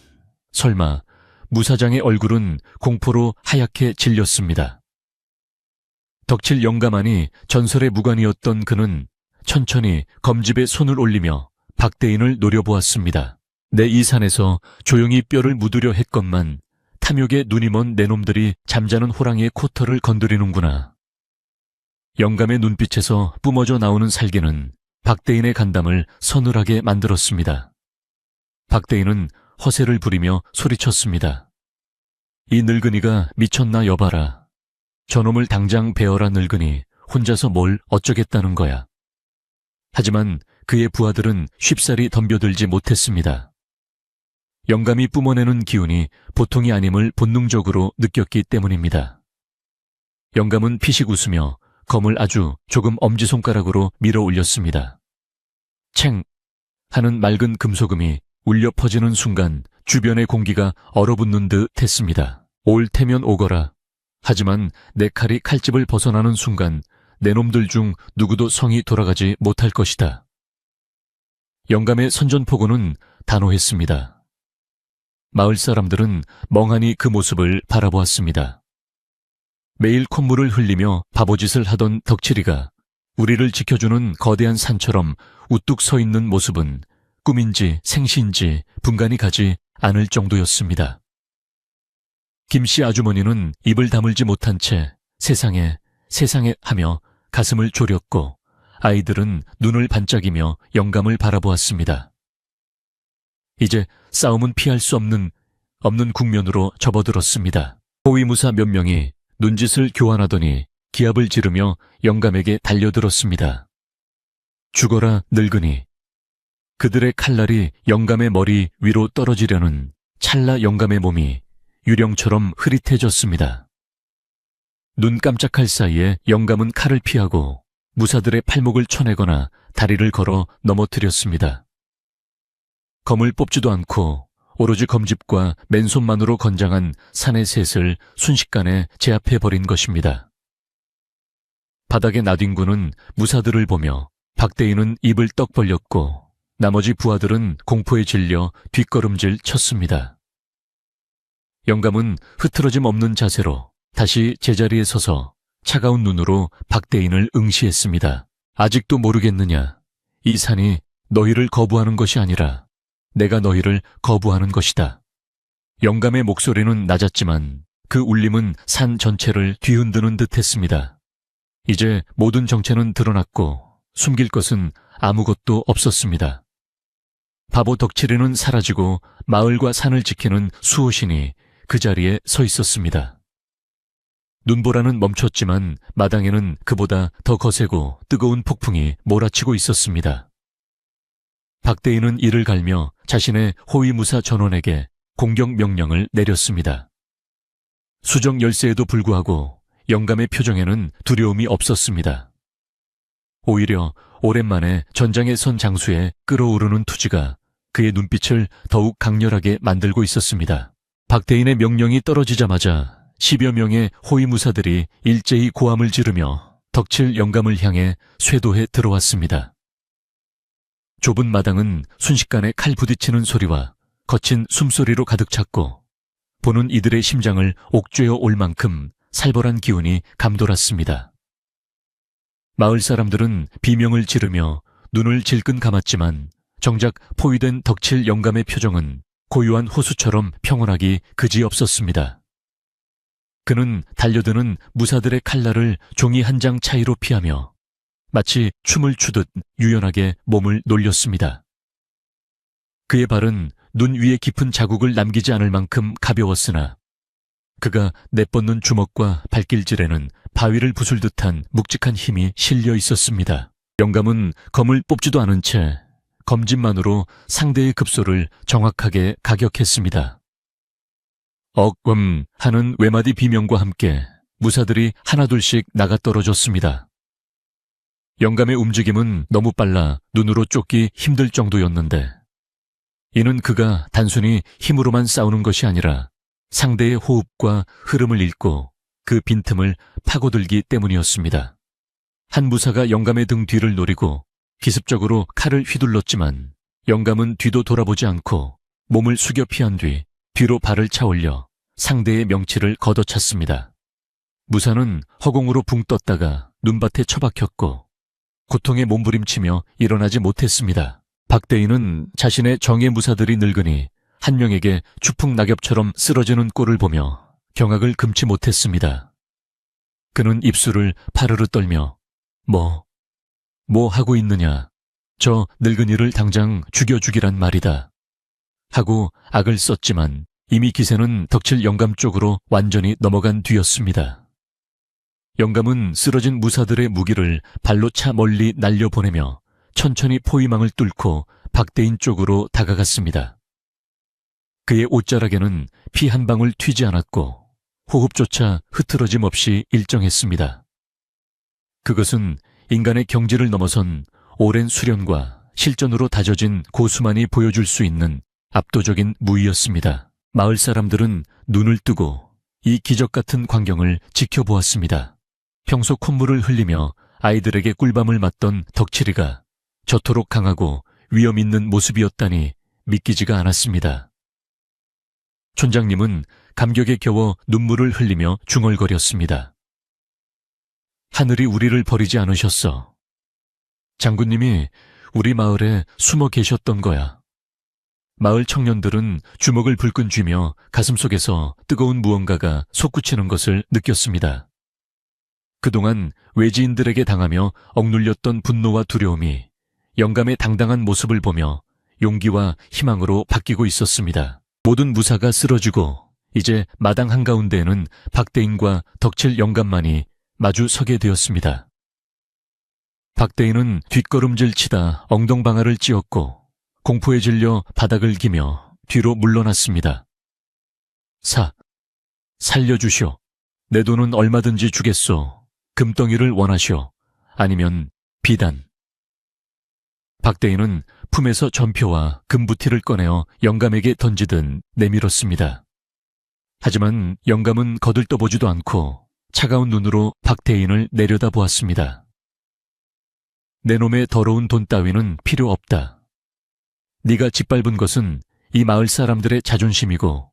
설마 무사장의 얼굴은 공포로 하얗게 질렸습니다. 덕칠 영감하니 전설의 무관이었던 그는 천천히 검집에 손을 올리며 박대인을 노려보았습니다. 내 이 산에서 조용히 뼈를 묻으려 했건만 탐욕에 눈이 먼 내 놈들이 잠자는 호랑이의 코털을 건드리는구나. 영감의 눈빛에서 뿜어져 나오는 살기는 박대인의 간담을 서늘하게 만들었습니다. 박대인은 허세를 부리며 소리쳤습니다. 이 늙은이가 미쳤나 여봐라. 저놈을 당장 베어라 늙은이 혼자서 뭘 어쩌겠다는 거야. 하지만 그의 부하들은 쉽사리 덤벼들지 못했습니다. 영감이 뿜어내는 기운이 보통이 아님을 본능적으로 느꼈기 때문입니다. 영감은 피식 웃으며 검을 아주 조금 엄지손가락으로 밀어 올렸습니다. 챙 하는 맑은 금소금이 울려 퍼지는 순간 주변의 공기가 얼어붙는 듯 했습니다. 올 테면 오거라. 하지만 내 칼이 칼집을 벗어나는 순간 내 놈들 중 누구도 성이 돌아가지 못할 것이다. 영감의 선전포고는 단호했습니다. 마을 사람들은 멍하니 그 모습을 바라보았습니다. 매일 콧물을 흘리며 바보짓을 하던 덕칠이가 우리를 지켜주는 거대한 산처럼 우뚝 서 있는 모습은 꿈인지 생시인지 분간이 가지 않을 정도였습니다. 김씨 아주머니는 입을 다물지 못한 채 세상에 하며 가슴을 졸였고 아이들은 눈을 반짝이며 영감을 바라보았습니다. 이제 싸움은 피할 수 없는 국면으로 접어들었습니다. 호위무사 몇 명이 눈짓을 교환하더니 기합을 지르며 영감에게 달려들었습니다. 죽어라 늙은이. 그들의 칼날이 영감의 머리 위로 떨어지려는 찰나 영감의 몸이 유령처럼 흐릿해졌습니다. 눈 깜짝할 사이에 영감은 칼을 피하고 무사들의 팔목을 쳐내거나 다리를 걸어 넘어뜨렸습니다. 검을 뽑지도 않고 오로지 검집과 맨손만으로 건장한 산의 셋을 순식간에 제압해버린 것입니다. 바닥에 나뒹구는 무사들을 보며 박대인은 입을 떡 벌렸고 나머지 부하들은 공포에 질려 뒷걸음질 쳤습니다. 영감은 흐트러짐 없는 자세로 다시 제자리에 서서 차가운 눈으로 박대인을 응시했습니다. 아직도 모르겠느냐? 이 산이 너희를 거부하는 것이 아니라 내가 너희를 거부하는 것이다. 영감의 목소리는 낮았지만 그 울림은 산 전체를 뒤흔드는 듯했습니다. 이제 모든 정체는 드러났고 숨길 것은 아무것도 없었습니다. 바보 덕칠이는 사라지고 마을과 산을 지키는 수호신이 그 자리에 서 있었습니다. 눈보라는 멈췄지만 마당에는 그보다 더 거세고 뜨거운 폭풍이 몰아치고 있었습니다. 박대인은 이를 갈며 자신의 호위무사 전원에게 공격 명령을 내렸습니다. 수정 열세에도 불구하고 영감의 표정에는 두려움이 없었습니다. 오히려 오랜만에 전장에 선 장수의 끓어오르는 투지가 그의 눈빛을 더욱 강렬하게 만들고 있었습니다. 박대인의 명령이 떨어지자마자 10여 명의 호위무사들이 일제히 고함을 지르며 덕칠 영감을 향해 쇄도해 들어왔습니다. 좁은 마당은 순식간에 칼 부딪히는 소리와 거친 숨소리로 가득 찼고 보는 이들의 심장을 옥죄어 올 만큼 살벌한 기운이 감돌았습니다. 마을 사람들은 비명을 지르며 눈을 질끈 감았지만 정작 포위된 덕칠 영감의 표정은 고요한 호수처럼 평온하기 그지없었습니다. 그는 달려드는 무사들의 칼날을 종이 한 장 차이로 피하며 마치 춤을 추듯 유연하게 몸을 놀렸습니다. 그의 발은 눈 위에 깊은 자국을 남기지 않을 만큼 가벼웠으나 그가 내뻗는 주먹과 발길질에는 바위를 부술 듯한 묵직한 힘이 실려 있었습니다. 영감은 검을 뽑지도 않은 채 검진만으로 상대의 급소를 정확하게 가격했습니다. 하는 외마디 비명과 함께 무사들이 하나둘씩 나가떨어졌습니다. 영감의 움직임은 너무 빨라 눈으로 쫓기 힘들 정도였는데 이는 그가 단순히 힘으로만 싸우는 것이 아니라 상대의 호흡과 흐름을 읽고 그 빈틈을 파고들기 때문이었습니다. 한 무사가 영감의 등 뒤를 노리고 기습적으로 칼을 휘둘렀지만 영감은 뒤도 돌아보지 않고 몸을 숙여 피한 뒤 뒤로 발을 차 올려 상대의 명치를 걷어찼습니다. 무사는 허공으로 붕 떴다가 눈밭에 처박혔고 고통에 몸부림치며 일어나지 못했습니다. 박대인은 자신의 정예 무사들이 늙으니 한 명에게 추풍 낙엽처럼 쓰러지는 꼴을 보며 경악을 금치 못했습니다. 그는 입술을 파르르 떨며 뭐 하고 있느냐, 저 늙은이를 당장 죽여주기란 말이다 하고 악을 썼지만 이미 기세는 덕칠 영감 쪽으로 완전히 넘어간 뒤였습니다. 영감은 쓰러진 무사들의 무기를 발로 차 멀리 날려보내며 천천히 포위망을 뚫고 박대인 쪽으로 다가갔습니다. 그의 옷자락에는 피 한 방울 튀지 않았고 호흡조차 흐트러짐 없이 일정했습니다. 그것은 인간의 경지를 넘어선 오랜 수련과 실전으로 다져진 고수만이 보여줄 수 있는 압도적인 무의였습니다. 마을 사람들은 눈을 뜨고 이 기적 같은 광경을 지켜보았습니다. 평소 콧물을 흘리며 아이들에게 꿀밤을 맞던 덕칠이가 저토록 강하고 위험 있는 모습이었다니 믿기지가 않았습니다. 촌장님은 감격에 겨워 눈물을 흘리며 중얼거렸습니다. 하늘이 우리를 버리지 않으셨어. 장군님이 우리 마을에 숨어 계셨던 거야. 마을 청년들은 주먹을 불끈 쥐며 가슴속에서 뜨거운 무언가가 솟구치는 것을 느꼈습니다. 그동안 외지인들에게 당하며 억눌렸던 분노와 두려움이 영감의 당당한 모습을 보며 용기와 희망으로 바뀌고 있었습니다. 모든 무사가 쓰러지고 이제 마당 한가운데에는 박대인과 덕칠 영감만이 마주 서게 되었습니다. 박대인은 뒷걸음질 치다 엉덩방아를 찧었고 공포에 질려 바닥을 기며 뒤로 물러났습니다. 살려주시오. 내 돈은 얼마든지 주겠소. 금덩이를 원하시오. 아니면 비단. 박대인은 품에서 전표와 금부티를 꺼내어 영감에게 던지듯 내밀었습니다. 하지만 영감은 거들떠보지도 않고 차가운 눈으로 박대인을 내려다보았습니다. 내 놈의 더러운 돈 따위는 필요 없다. 네가 짓밟은 것은 이 마을 사람들의 자존심이고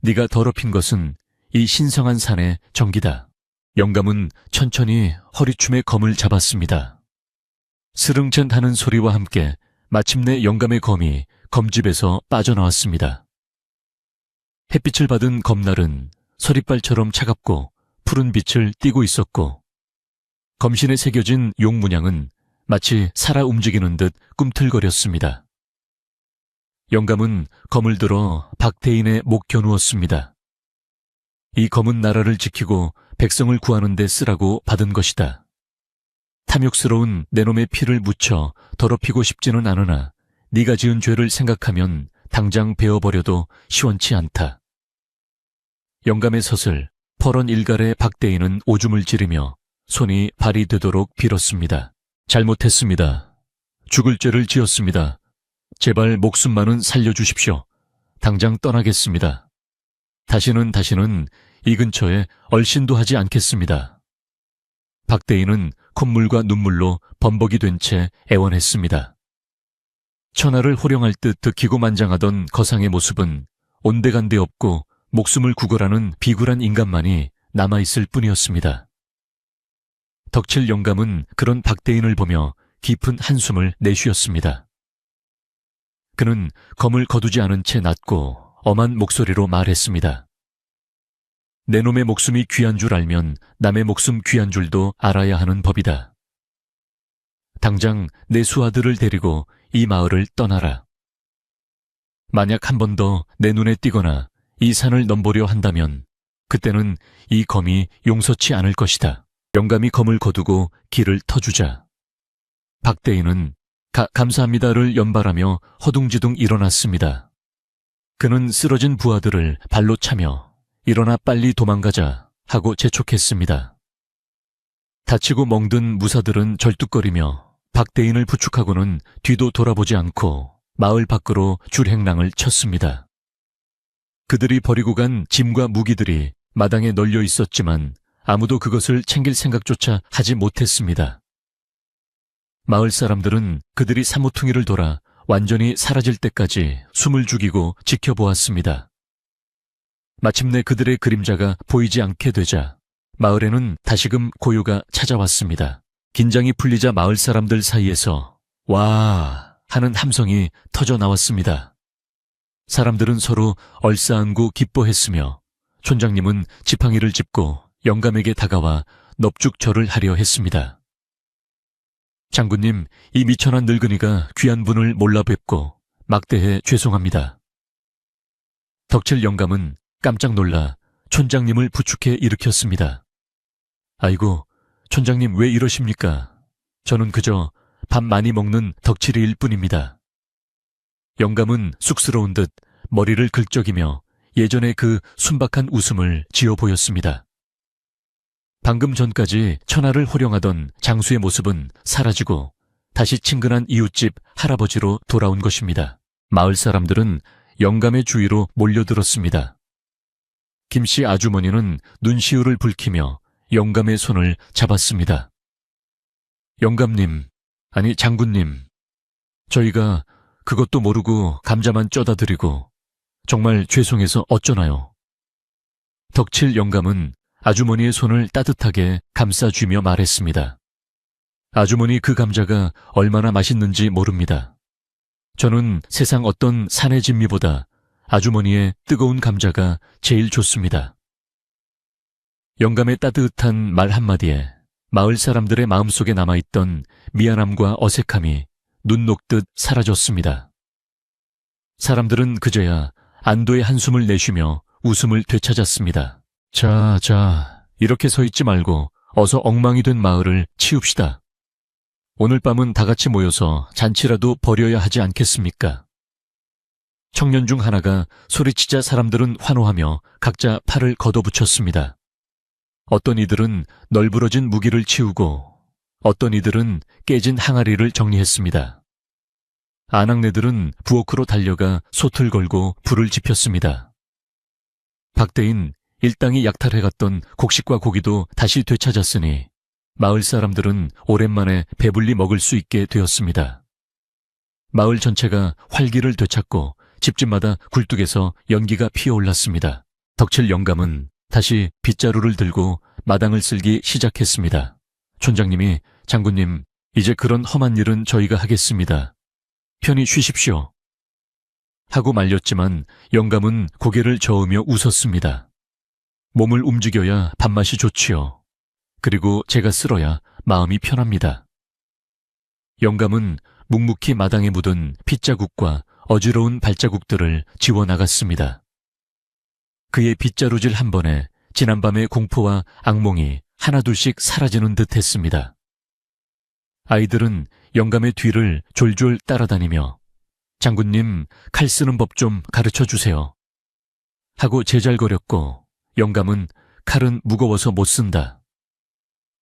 네가 더럽힌 것은 이 신성한 산의 정기다. 영감은 천천히 허리춤에 검을 잡았습니다. 스릉챈 하는 소리와 함께 마침내 영감의 검이 검집에서 빠져나왔습니다. 햇빛을 받은 검날은 서리발처럼 차갑고 푸른 빛을 띠고 있었고 검신에 새겨진 용 문양은 마치 살아 움직이는 듯 꿈틀거렸습니다. 영감은 검을 들어 박대인의 목 겨누었습니다. 이 검은 나라를 지키고 백성을 구하는 데 쓰라고 받은 것이다. 탐욕스러운 내 놈의 피를 묻혀 더럽히고 싶지는 않으나 네가 지은 죄를 생각하면 당장 베어버려도 시원치 않다. 영감의 서슬 퍼런 일갈에 박대인은 오줌을 지르며 손이 발이 되도록 빌었습니다. 잘못했습니다. 죽을 죄를 지었습니다. 제발 목숨만은 살려주십시오. 당장 떠나겠습니다. 다시는 이 근처에 얼씬도 하지 않겠습니다. 박대인은 콧물과 눈물로 범벅이 된 채 애원했습니다. 천하를 호령할 듯 기고만장하던 거상의 모습은 온데간데 없고 목숨을 구걸하는 비굴한 인간만이 남아있을 뿐이었습니다. 덕칠 영감은 그런 박대인을 보며 깊은 한숨을 내쉬었습니다. 그는 검을 거두지 않은 채 낮고 엄한 목소리로 말했습니다. 내 놈의 목숨이 귀한 줄 알면 남의 목숨 귀한 줄도 알아야 하는 법이다. 당장 내 수아들을 데리고 이 마을을 떠나라. 만약 한 번 더 내 눈에 띄거나 이 산을 넘보려 한다면 그때는 이 검이 용서치 않을 것이다. 영감이 검을 거두고 길을 터주자 박대인은 감사합니다를 연발하며 허둥지둥 일어났습니다. 그는 쓰러진 부하들을 발로 차며 일어나 빨리 도망가자 하고 재촉했습니다. 다치고 멍든 무사들은 절뚝거리며 박대인을 부축하고는 뒤도 돌아보지 않고 마을 밖으로 줄행랑을 쳤습니다. 그들이 버리고 간 짐과 무기들이 마당에 널려 있었지만 아무도 그것을 챙길 생각조차 하지 못했습니다. 마을 사람들은 그들이 사모퉁이를 돌아 완전히 사라질 때까지 숨을 죽이고 지켜보았습니다. 마침내 그들의 그림자가 보이지 않게 되자 마을에는 다시금 고요가 찾아왔습니다. 긴장이 풀리자 마을 사람들 사이에서 와 하는 함성이 터져 나왔습니다. 사람들은 서로 얼싸안고 기뻐했으며 촌장님은 지팡이를 짚고 영감에게 다가와 넙죽절을 하려 했습니다. 장군님, 이 미천한 늙은이가 귀한 분을 몰라 뵙고 막대해 죄송합니다. 덕칠 영감은 깜짝 놀라 촌장님을 부축해 일으켰습니다. 아이고, 촌장님 왜 이러십니까? 저는 그저 밥 많이 먹는 덕칠이일 뿐입니다. 영감은 쑥스러운 듯 머리를 긁적이며 예전의 그 순박한 웃음을 지어 보였습니다. 방금 전까지 천하를 호령하던 장수의 모습은 사라지고 다시 친근한 이웃집 할아버지로 돌아온 것입니다. 마을 사람들은 영감의 주위로 몰려들었습니다. 김씨 아주머니는 눈시울을 붉히며 영감의 손을 잡았습니다. 영감님, 아니 장군님, 저희가 그것도 모르고 감자만 쪄다 드리고 정말 죄송해서 어쩌나요? 덕칠 영감은 아주머니의 손을 따뜻하게 감싸쥐며 말했습니다. 아주머니 그 감자가 얼마나 맛있는지 모릅니다. 저는 세상 어떤 산의 진미보다 아주머니의 뜨거운 감자가 제일 좋습니다. 영감의 따뜻한 말 한마디에 마을 사람들의 마음속에 남아있던 미안함과 어색함이 눈 녹듯 사라졌습니다. 사람들은 그제야 안도의 한숨을 내쉬며 웃음을 되찾았습니다. 자, 이렇게 서 있지 말고 어서 엉망이 된 마을을 치웁시다. 오늘 밤은 다 같이 모여서 잔치라도 벌여야 하지 않겠습니까? 청년 중 하나가 소리치자 사람들은 환호하며 각자 팔을 걷어붙였습니다. 어떤 이들은 널브러진 무기를 치우고 어떤 이들은 깨진 항아리를 정리했습니다. 아낙네들은 부엌으로 달려가 솥을 걸고 불을 지폈습니다. 박대인 일당이 약탈해갔던 곡식과 고기도 다시 되찾았으니 마을 사람들은 오랜만에 배불리 먹을 수 있게 되었습니다. 마을 전체가 활기를 되찾고 집집마다 굴뚝에서 연기가 피어올랐습니다. 덕칠 영감은 다시 빗자루를 들고 마당을 쓸기 시작했습니다. 촌장님이 장군님, 이제 그런 험한 일은 저희가 하겠습니다. 편히 쉬십시오. 하고 말렸지만 영감은 고개를 저으며 웃었습니다. 몸을 움직여야 밥맛이 좋지요. 그리고 제가 쓸어야 마음이 편합니다. 영감은 묵묵히 마당에 묻은 핏자국과 어지러운 발자국들을 지워나갔습니다. 그의 빗자루질 한 번에 지난밤의 공포와 악몽이 하나둘씩 사라지는 듯 했습니다. 아이들은 영감의 뒤를 졸졸 따라다니며 장군님, 칼 쓰는 법 좀 가르쳐 주세요. 하고 제잘거렸고 영감은 칼은 무거워서 못 쓴다.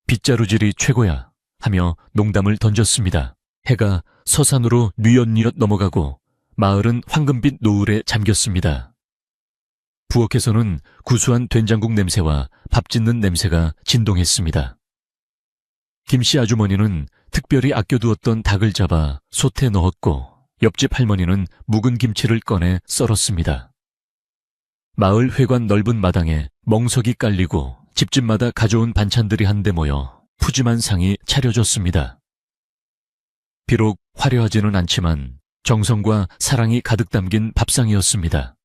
빗자루질이 최고야 하며 농담을 던졌습니다. 해가 서산으로 뉘엿뉘엿 넘어가고 마을은 황금빛 노을에 잠겼습니다. 부엌에서는 구수한 된장국 냄새와 밥 짓는 냄새가 진동했습니다. 김씨 아주머니는 특별히 아껴두었던 닭을 잡아 솥에 넣었고 옆집 할머니는 묵은 김치를 꺼내 썰었습니다. 마을 회관 넓은 마당에 멍석이 깔리고 집집마다 가져온 반찬들이 한데 모여 푸짐한 상이 차려졌습니다. 비록 화려하지는 않지만 정성과 사랑이 가득 담긴 밥상이었습니다.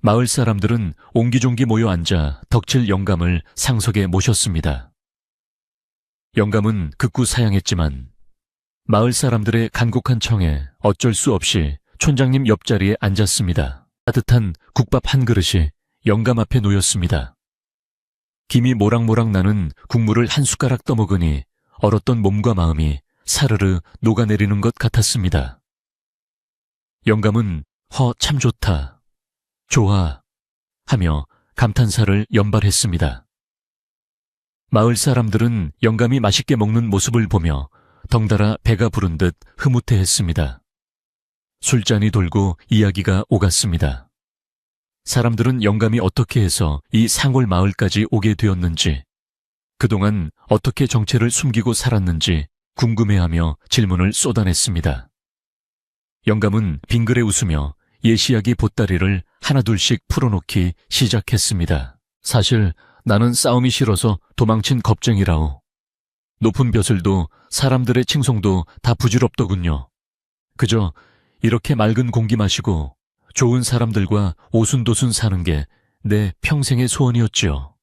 마을 사람들은 옹기종기 모여 앉아 덕칠 영감을 상석에 모셨습니다. 영감은 극구 사양했지만 마을 사람들의 간곡한 청에 어쩔 수 없이 촌장님 옆자리에 앉았습니다. 따뜻한 국밥 한 그릇이 영감 앞에 놓였습니다. 김이 모락모락 나는 국물을 한 숟가락 떠먹으니 얼었던 몸과 마음이 사르르 녹아내리는 것 같았습니다. 영감은 참 좋다, 좋아 하며 감탄사를 연발했습니다. 마을 사람들은 영감이 맛있게 먹는 모습을 보며 덩달아 배가 부른 듯 흐뭇해했습니다. 술잔이 돌고 이야기가 오갔습니다. 사람들은 영감이 어떻게 해서 이 상골 마을까지 오게 되었는지, 그동안 어떻게 정체를 숨기고 살았는지 궁금해하며 질문을 쏟아냈습니다. 영감은 빙그레 웃으며 예시야기 보따리를 하나둘씩 풀어놓기 시작했습니다. 사실 나는 싸움이 싫어서 도망친 겁쟁이라오. 높은 벼슬도 사람들의 칭송도 다 부질없더군요. 그저 이렇게 맑은 공기 마시고 좋은 사람들과 오순도순 사는 게 내 평생의 소원이었지요.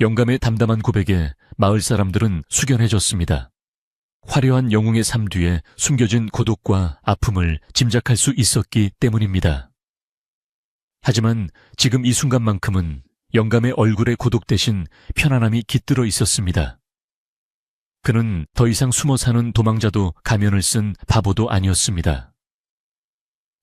영감의 담담한 고백에 마을 사람들은 숙연해졌습니다. 화려한 영웅의 삶 뒤에 숨겨진 고독과 아픔을 짐작할 수 있었기 때문입니다. 하지만 지금 이 순간만큼은 영감의 얼굴에 고독 대신 편안함이 깃들어 있었습니다. 그는 더 이상 숨어 사는 도망자도 가면을 쓴 바보도 아니었습니다.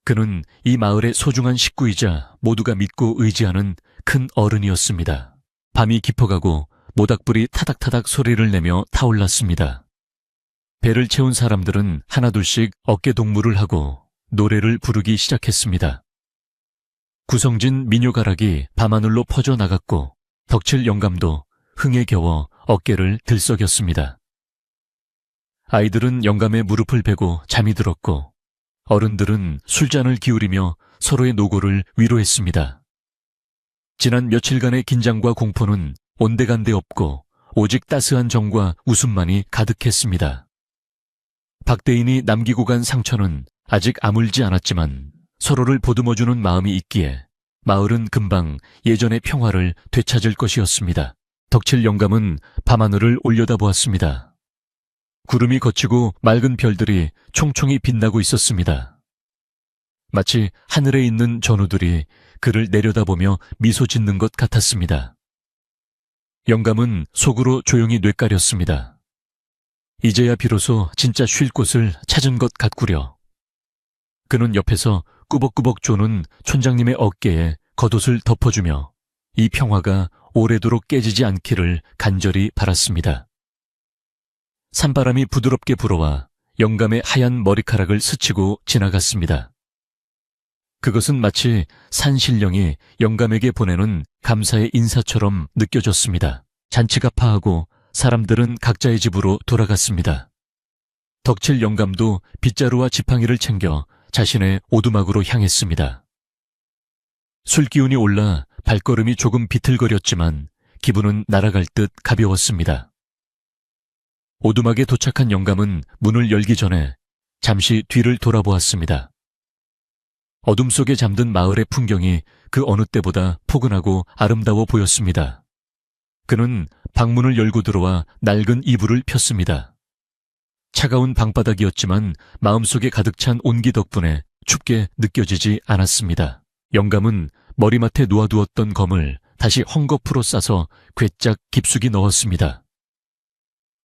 그는 이 마을의 소중한 식구이자 모두가 믿고 의지하는 큰 어른이었습니다. 밤이 깊어가고 모닥불이 타닥타닥 소리를 내며 타올랐습니다. 배를 채운 사람들은 하나둘씩 어깨 동무를 하고 노래를 부르기 시작했습니다. 구성진 민요가락이 밤하늘로 퍼져나갔고 덕칠 영감도 흥에 겨워 어깨를 들썩였습니다. 아이들은 영감의 무릎을 베고 잠이 들었고 어른들은 술잔을 기울이며 서로의 노고를 위로했습니다. 지난 며칠간의 긴장과 공포는 온데간데 없고 오직 따스한 정과 웃음만이 가득했습니다. 박대인이 남기고 간 상처는 아직 아물지 않았지만 서로를 보듬어주는 마음이 있기에 마을은 금방 예전의 평화를 되찾을 것이었습니다. 덕칠 영감은 밤하늘을 올려다보았습니다. 구름이 걷히고 맑은 별들이 총총히 빛나고 있었습니다. 마치 하늘에 있는 전우들이 그를 내려다보며 미소 짓는 것 같았습니다. 영감은 속으로 조용히 뇌까렸습니다. 이제야 비로소 진짜 쉴 곳을 찾은 것 같구려. 그는 옆에서 꾸벅꾸벅 조는 촌장님의 어깨에 겉옷을 덮어주며 이 평화가 오래도록 깨지지 않기를 간절히 바랐습니다. 산바람이 부드럽게 불어와 영감의 하얀 머리카락을 스치고 지나갔습니다. 그것은 마치 산신령이 영감에게 보내는 감사의 인사처럼 느껴졌습니다. 잔치가 파하고 사람들은 각자의 집으로 돌아갔습니다. 덕칠 영감도 빗자루와 지팡이를 챙겨 자신의 오두막으로 향했습니다. 술기운이 올라 발걸음이 조금 비틀거렸지만 기분은 날아갈 듯 가벼웠습니다. 오두막에 도착한 영감은 문을 열기 전에 잠시 뒤를 돌아보았습니다. 어둠 속에 잠든 마을의 풍경이 그 어느 때보다 포근하고 아름다워 보였습니다. 그는 방문을 열고 들어와 낡은 이불을 폈습니다. 차가운 방바닥이었지만 마음속에 가득 찬 온기 덕분에 춥게 느껴지지 않았습니다. 영감은 머리맡에 놓아두었던 검을 다시 헝겊으로 싸서 괴짝 깊숙이 넣었습니다.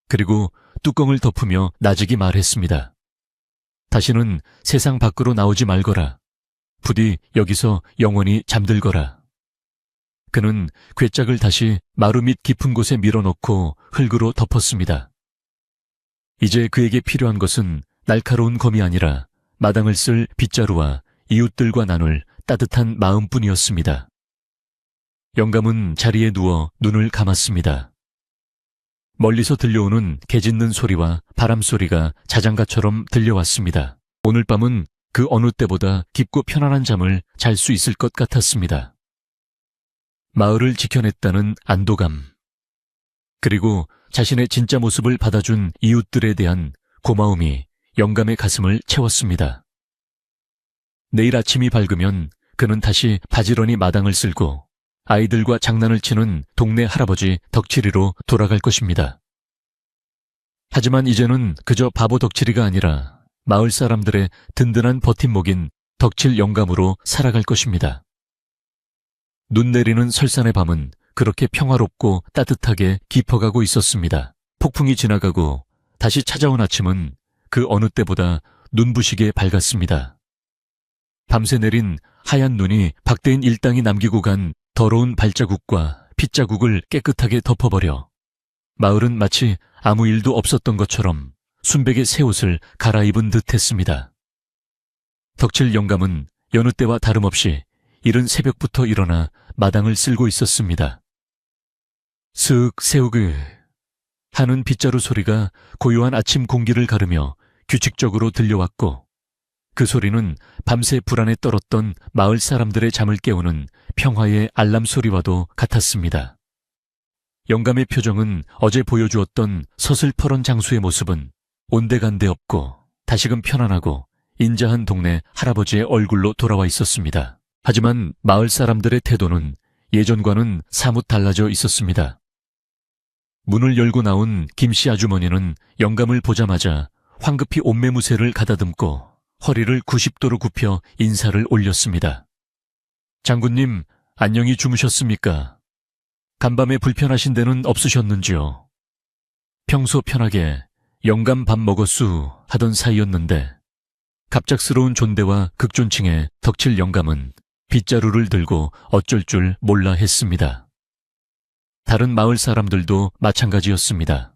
그리고 뚜껑을 덮으며 나직이 말했습니다. 다시는 세상 밖으로 나오지 말거라. 부디 여기서 영원히 잠들거라. 그는 괴짝을 다시 마루 밑 깊은 곳에 밀어넣고 흙으로 덮었습니다. 이제 그에게 필요한 것은 날카로운 검이 아니라 마당을 쓸 빗자루와 이웃들과 나눌 따뜻한 마음뿐이었습니다. 영감은 자리에 누워 눈을 감았습니다. 멀리서 들려오는 개 짖는 소리와 바람소리가 자장가처럼 들려왔습니다. 오늘 밤은 그 어느 때보다 깊고 편안한 잠을 잘 수 있을 것 같았습니다. 마을을 지켜냈다는 안도감, 그리고 자신의 진짜 모습을 받아준 이웃들에 대한 고마움이 영감의 가슴을 채웠습니다. 내일 아침이 밝으면 그는 다시 바지런히 마당을 쓸고 아이들과 장난을 치는 동네 할아버지 덕칠이로 돌아갈 것입니다. 하지만 이제는 그저 바보 덕칠이가 아니라 마을 사람들의 든든한 버팀목인 덕칠 영감으로 살아갈 것입니다. 눈 내리는 설산의 밤은 그렇게 평화롭고 따뜻하게 깊어가고 있었습니다. 폭풍이 지나가고 다시 찾아온 아침은 그 어느 때보다 눈부시게 밝았습니다. 밤새 내린 하얀 눈이 박대인 일당이 남기고 간 더러운 발자국과 핏자국을 깨끗하게 덮어버려 마을은 마치 아무 일도 없었던 것처럼 순백의 새 옷을 갈아입은 듯 했습니다. 덕칠 영감은 여느 때와 다름없이 이른 새벽부터 일어나 마당을 쓸고 있었습니다. 슥 새우그 하는 빗자루 소리가 고요한 아침 공기를 가르며 규칙적으로 들려왔고 그 소리는 밤새 불안에 떨었던 마을 사람들의 잠을 깨우는 평화의 알람 소리와도 같았습니다. 영감의 표정은 어제 보여주었던 서슬퍼런 장수의 모습은 온데간데 없고 다시금 편안하고 인자한 동네 할아버지의 얼굴로 돌아와 있었습니다. 하지만 마을 사람들의 태도는 예전과는 사뭇 달라져 있었습니다. 문을 열고 나온 김씨 아주머니는 영감을 보자마자 황급히 옷매무새를 가다듬고 허리를 90도로 굽혀 인사를 올렸습니다. 장군님, 안녕히 주무셨습니까? 간밤에 불편하신 데는 없으셨는지요? 평소 편하게 영감 밥 먹었수 하던 사이였는데 갑작스러운 존대와 극존칭에 덕칠 영감은 빗자루를 들고 어쩔 줄 몰라 했습니다. 다른 마을 사람들도 마찬가지였습니다.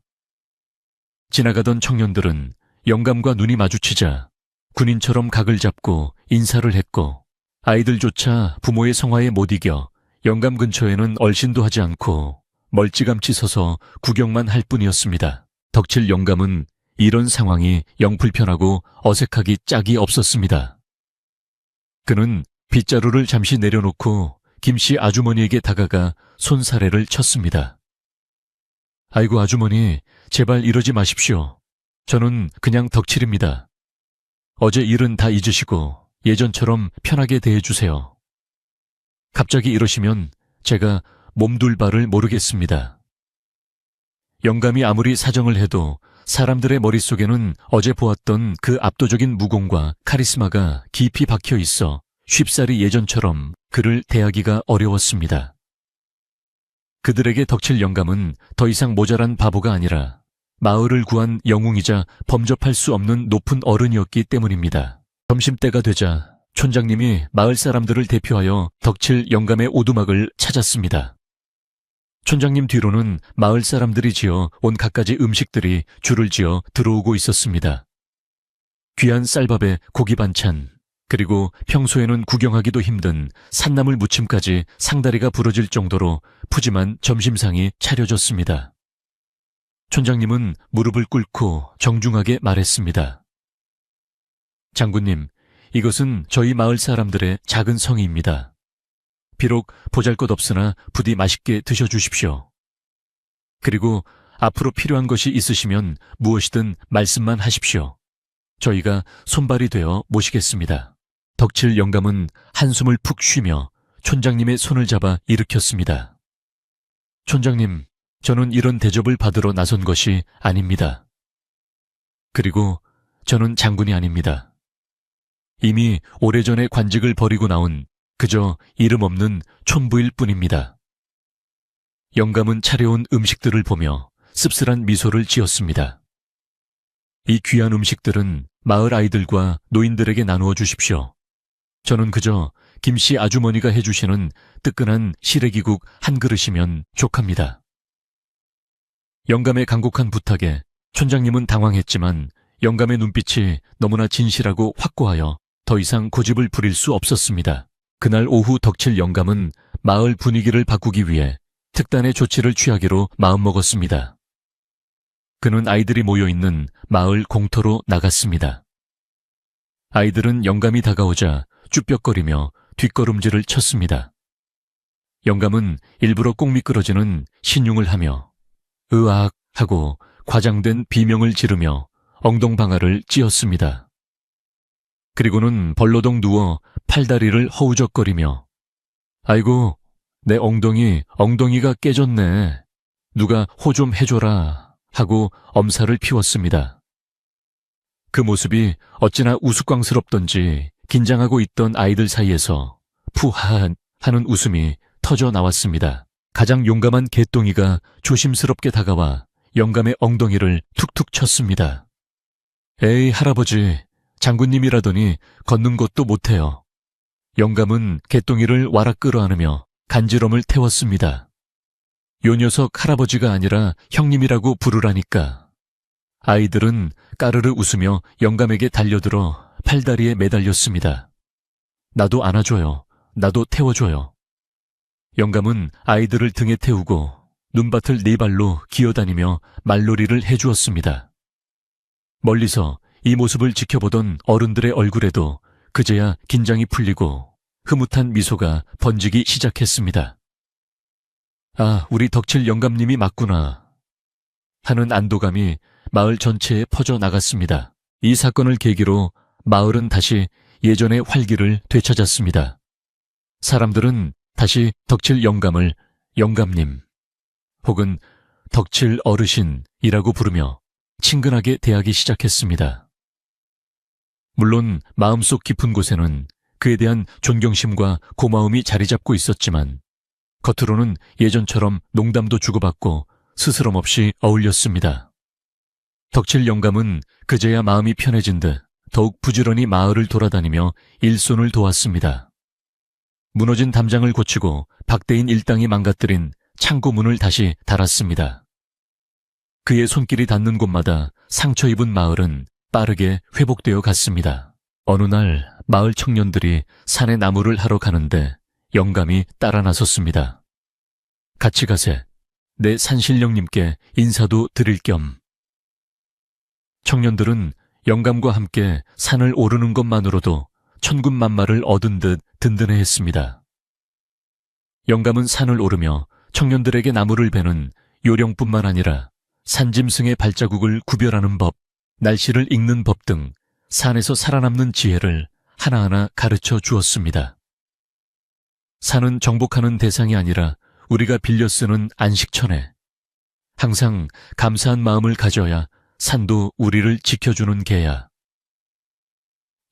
지나가던 청년들은 영감과 눈이 마주치자 군인처럼 각을 잡고 인사를 했고 아이들조차 부모의 성화에 못 이겨 영감 근처에는 얼씬도 하지 않고 멀찌감치 서서 구경만 할 뿐이었습니다. 덕칠 영감은 이런 상황이 영 불편하고 어색하기 짝이 없었습니다. 그는 빗자루를 잠시 내려놓고 김씨 아주머니에게 다가가 손사래를 쳤습니다. 아이고 아주머니, 제발 이러지 마십시오. 저는 그냥 덕칠입니다. 어제 일은 다 잊으시고 예전처럼 편하게 대해주세요. 갑자기 이러시면 제가 몸둘 바를 모르겠습니다. 영감이 아무리 사정을 해도 사람들의 머릿속에는 어제 보았던 그 압도적인 무공과 카리스마가 깊이 박혀 있어 쉽사리 예전처럼 그를 대하기가 어려웠습니다. 그들에게 덕칠 영감은 더 이상 모자란 바보가 아니라 마을을 구한 영웅이자 범접할 수 없는 높은 어른이었기 때문입니다. 점심때가 되자 촌장님이 마을 사람들을 대표하여 덕칠 영감의 오두막을 찾았습니다. 촌장님 뒤로는 마을 사람들이 지어 온 갖가지 음식들이 줄을 지어 들어오고 있었습니다. 귀한 쌀밥에 고기 반찬, 그리고 평소에는 구경하기도 힘든 산나물 무침까지 상다리가 부러질 정도로 푸짐한 점심상이 차려졌습니다. 촌장님은 무릎을 꿇고 정중하게 말했습니다. 장군님, 이것은 저희 마을 사람들의 작은 성의입니다. 비록 보잘것없으나 부디 맛있게 드셔주십시오. 그리고 앞으로 필요한 것이 있으시면 무엇이든 말씀만 하십시오. 저희가 손발이 되어 모시겠습니다. 덕칠 영감은 한숨을 푹 쉬며 촌장님의 손을 잡아 일으켰습니다. 촌장님, 저는 이런 대접을 받으러 나선 것이 아닙니다. 그리고 저는 장군이 아닙니다. 이미 오래전에 관직을 버리고 나온 그저 이름 없는 촌부일 뿐입니다. 영감은 차려온 음식들을 보며 씁쓸한 미소를 지었습니다. 이 귀한 음식들은 마을 아이들과 노인들에게 나누어 주십시오. 저는 그저 김씨 아주머니가 해주시는 뜨끈한 시래기국 한 그릇이면 족합니다. 영감의 간곡한 부탁에 촌장님은 당황했지만 영감의 눈빛이 너무나 진실하고 확고하여 더 이상 고집을 부릴 수 없었습니다. 그날 오후 덕칠 영감은 마을 분위기를 바꾸기 위해 특단의 조치를 취하기로 마음먹었습니다. 그는 아이들이 모여있는 마을 공터로 나갔습니다. 아이들은 영감이 다가오자 쭈뼛거리며 뒷걸음질을 쳤습니다. 영감은 일부러 꼭 미끄러지는 신용을 하며 으악 하고 과장된 비명을 지르며 엉덩방아를 찧었습니다. 그리고는 벌러덩 누워 팔다리를 허우적거리며 아이고, 내 엉덩이가 깨졌네. 누가 호 좀 해줘라 하고 엄살을 피웠습니다. 그 모습이 어찌나 우스꽝스럽던지 긴장하고 있던 아이들 사이에서 푸하 하는 웃음이 터져 나왔습니다. 가장 용감한 개똥이가 조심스럽게 다가와 영감의 엉덩이를 툭툭 쳤습니다. 에이 할아버지, 장군님이라더니 걷는 것도 못해요. 영감은 개똥이를 와락 끌어안으며 간지럼을 태웠습니다. 요 녀석 할아버지가 아니라 형님이라고 부르라니까. 아이들은 까르르 웃으며 영감에게 달려들어 팔다리에 매달렸습니다. 나도 안아줘요. 나도 태워줘요. 영감은 아이들을 등에 태우고 눈밭을 네 발로 기어다니며 말놀이를 해주었습니다. 멀리서 이 모습을 지켜보던 어른들의 얼굴에도 그제야 긴장이 풀리고 흐뭇한 미소가 번지기 시작했습니다. 아, 우리 덕칠 영감님이 맞구나 하는 안도감이 마을 전체에 퍼져 나갔습니다. 이 사건을 계기로 마을은 다시 예전의 활기를 되찾았습니다. 사람들은 다시 덕칠 영감을 영감님 혹은 덕칠 어르신이라고 부르며 친근하게 대하기 시작했습니다. 물론 마음속 깊은 곳에는 그에 대한 존경심과 고마움이 자리 잡고 있었지만 겉으로는 예전처럼 농담도 주고받고 스스럼 없이 어울렸습니다. 덕칠 영감은 그제야 마음이 편해진 듯 더욱 부지런히 마을을 돌아다니며 일손을 도왔습니다. 무너진 담장을 고치고 박대인 일당이 망가뜨린 창고 문을 다시 달았습니다. 그의 손길이 닿는 곳마다 상처 입은 마을은 빠르게 회복되어 갔습니다. 어느 날 마을 청년들이 산에 나무를 하러 가는데 영감이 따라 나섰습니다. 같이 가세. 내 산신령님께 인사도 드릴 겸. 청년들은 영감과 함께 산을 오르는 것만으로도 천군만마를 얻은 듯 든든해했습니다. 영감은 산을 오르며 청년들에게 나무를 베는 요령뿐만 아니라 산짐승의 발자국을 구별하는 법, 날씨를 읽는 법 등 산에서 살아남는 지혜를 하나하나 가르쳐 주었습니다. 산은 정복하는 대상이 아니라 우리가 빌려 쓰는 안식처네. 항상 감사한 마음을 가져야 산도 우리를 지켜주는 개야.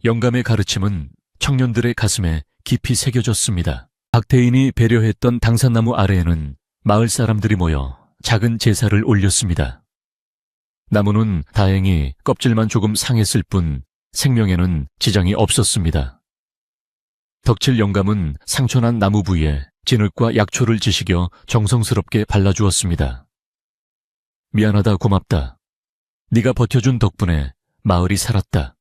영감의 가르침은 청년들의 가슴에 깊이 새겨졌습니다. 박태인이 배려했던 당산나무 아래에는 마을 사람들이 모여 작은 제사를 올렸습니다. 나무는 다행히 껍질만 조금 상했을 뿐 생명에는 지장이 없었습니다. 덕칠 영감은 상처난 나무 부위에 진흙과 약초를 지식여 정성스럽게 발라주었습니다. 미안하다, 고맙다. 네가 버텨준 덕분에 마을이 살았다.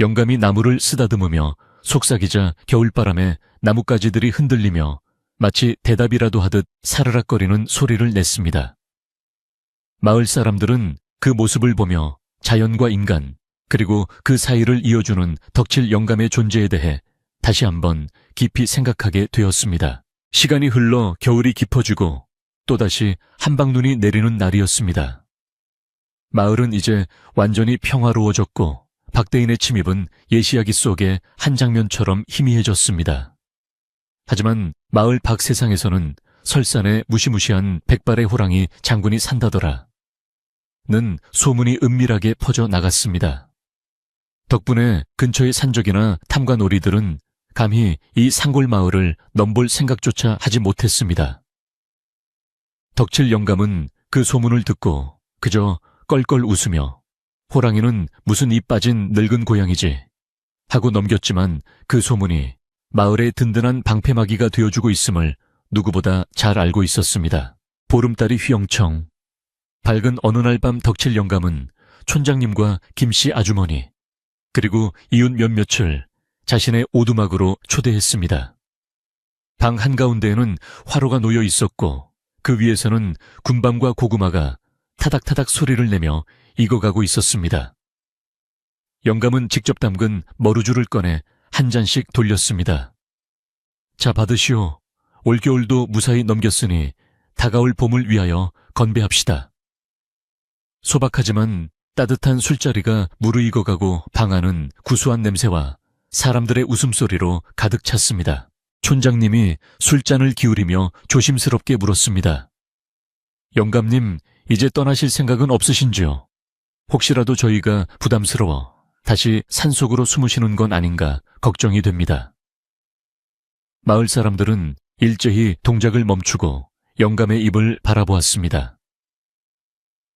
영감이 나무를 쓰다듬으며 속삭이자 겨울바람에 나뭇가지들이 흔들리며 마치 대답이라도 하듯 사르락거리는 소리를 냈습니다. 마을 사람들은 그 모습을 보며 자연과 인간, 그리고 그 사이를 이어주는 덕칠 영감의 존재에 대해 다시 한번 깊이 생각하게 되었습니다. 시간이 흘러 겨울이 깊어지고 또다시 한방눈이 내리는 날이었습니다. 마을은 이제 완전히 평화로워졌고 박대인의 침입은 예시야기 속의 한 장면처럼 희미해졌습니다. 하지만 마을 밖 세상에서는 설산에 무시무시한 백발의 호랑이 장군이 산다더라 는 소문이 은밀하게 퍼져 나갔습니다. 덕분에 근처의 산적이나 탐관오리들은 감히 이 산골 마을을 넘볼 생각조차 하지 못했습니다. 덕칠 영감은 그 소문을 듣고 그저 껄껄 웃으며 호랑이는 무슨 이 빠진 늙은 고양이지 하고 넘겼지만 그 소문이 마을의 든든한 방패막이가 되어주고 있음을 누구보다 잘 알고 있었습니다. 보름달이 휘영청. 밝은 어느 날 밤 덕칠 영감은 촌장님과 김씨 아주머니 그리고 이웃 몇몇을 자신의 오두막으로 초대했습니다. 방 한가운데에는 화로가 놓여 있었고 그 위에서는 군밤과 고구마가 타닥타닥 소리를 내며 익어가고 있었습니다. 영감은 직접 담근 머루주를 꺼내 한 잔씩 돌렸습니다. 자, 받으시오. 올겨울도 무사히 넘겼으니 다가올 봄을 위하여 건배합시다. 소박하지만 따뜻한 술자리가 무르익어가고 방 안은 구수한 냄새와 사람들의 웃음소리로 가득 찼습니다. 촌장님이 술잔을 기울이며 조심스럽게 물었습니다. 영감님, 이제 떠나실 생각은 없으신지요? 혹시라도 저희가 부담스러워 다시 산속으로 숨으시는 건 아닌가 걱정이 됩니다. 마을 사람들은 일제히 동작을 멈추고 영감의 입을 바라보았습니다.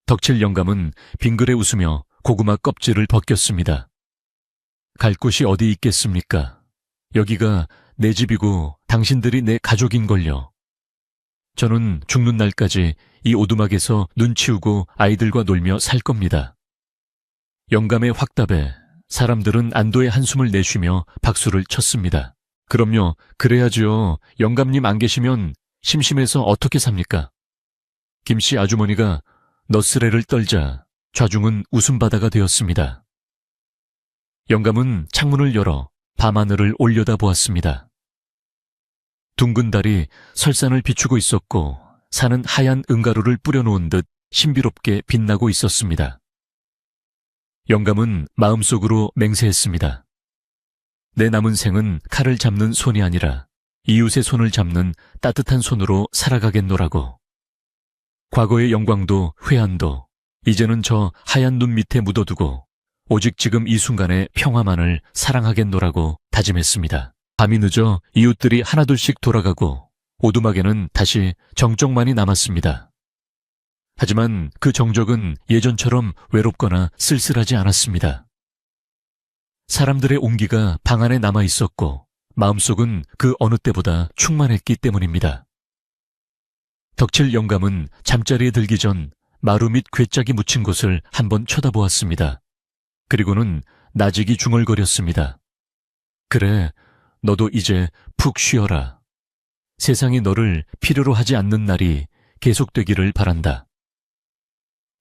덕칠 영감은 빙그레 웃으며 고구마 껍질을 벗겼습니다. 갈 곳이 어디 있겠습니까? 여기가 내 집이고 당신들이 내 가족인걸요. 저는 죽는 날까지 이 오두막에서 눈 치우고 아이들과 놀며 살 겁니다. 영감의 확답에 사람들은 안도의 한숨을 내쉬며 박수를 쳤습니다. 그럼요, 그래야죠. 영감님 안 계시면 심심해서 어떻게 삽니까? 김씨 아주머니가 너스레를 떨자 좌중은 웃음바다가 되었습니다. 영감은 창문을 열어 밤하늘을 올려다보았습니다. 둥근 달이 설산을 비추고 있었고 산은 하얀 은가루를 뿌려놓은 듯 신비롭게 빛나고 있었습니다. 영감은 마음속으로 맹세했습니다. 내 남은 생은 칼을 잡는 손이 아니라 이웃의 손을 잡는 따뜻한 손으로 살아가겠노라고. 과거의 영광도 회한도 이제는 저 하얀 눈 밑에 묻어두고 오직 지금 이 순간의 평화만을 사랑하겠노라고 다짐했습니다. 밤이 늦어 이웃들이 하나둘씩 돌아가고 오두막에는 다시 정적만이 남았습니다. 하지만 그 정적은 예전처럼 외롭거나 쓸쓸하지 않았습니다. 사람들의 온기가 방 안에 남아 있었고 마음속은 그 어느 때보다 충만했기 때문입니다. 덕칠 영감은 잠자리에 들기 전 마루 및 괴짝이 묻힌 곳을 한번 쳐다보았습니다. 그리고는 나직이 중얼거렸습니다. 그래, 너도 이제 푹 쉬어라. 세상이 너를 필요로 하지 않는 날이 계속되기를 바란다.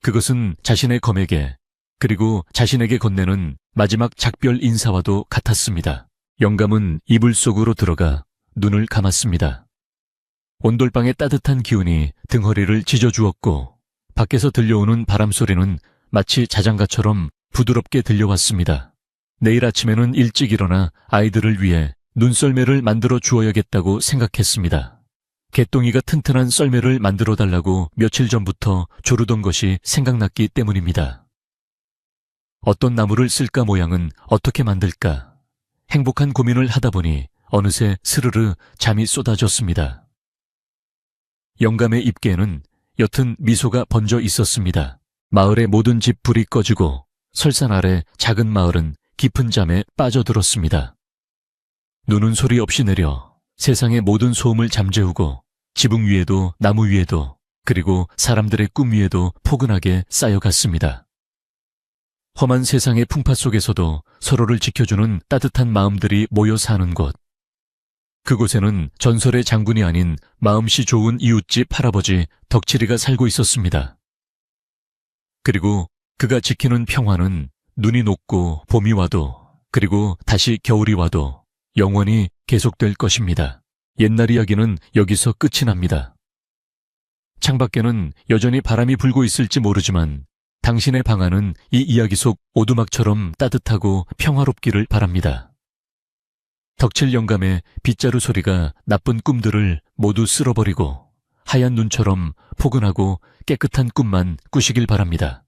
그것은 자신의 검에게 그리고 자신에게 건네는 마지막 작별 인사와도 같았습니다. 영감은 이불 속으로 들어가 눈을 감았습니다. 온돌방의 따뜻한 기운이 등허리를 찢어주었고 밖에서 들려오는 바람소리는 마치 자장가처럼 부드럽게 들려왔습니다. 내일 아침에는 일찍 일어나 아이들을 위해 눈썰매를 만들어 주어야겠다고 생각했습니다. 개똥이가 튼튼한 썰매를 만들어 달라고 며칠 전부터 조르던 것이 생각났기 때문입니다. 어떤 나무를 쓸까 모양은 어떻게 만들까? 행복한 고민을 하다 보니 어느새 스르르 잠이 쏟아졌습니다. 영감의 입계에는 옅은 미소가 번져 있었습니다. 마을의 모든 집 불이 꺼지고 설산 아래 작은 마을은 깊은 잠에 빠져들었습니다. 눈은 소리 없이 내려 세상의 모든 소음을 잠재우고 지붕 위에도 나무 위에도 그리고 사람들의 꿈 위에도 포근하게 쌓여갔습니다. 험한 세상의 풍파 속에서도 서로를 지켜주는 따뜻한 마음들이 모여 사는 곳. 그곳에는 전설의 장군이 아닌 마음씨 좋은 이웃집 할아버지 덕칠이가 살고 있었습니다. 그리고 그가 지키는 평화는 눈이 녹고 봄이 와도 그리고 다시 겨울이 와도 영원히 계속될 것입니다. 옛날 이야기는 여기서 끝이 납니다. 창밖에는 여전히 바람이 불고 있을지 모르지만 당신의 방 안은 이 이야기 속 오두막처럼 따뜻하고 평화롭기를 바랍니다. 덕칠 영감의 빗자루 소리가 나쁜 꿈들을 모두 쓸어버리고 하얀 눈처럼 포근하고 깨끗한 꿈만 꾸시길 바랍니다.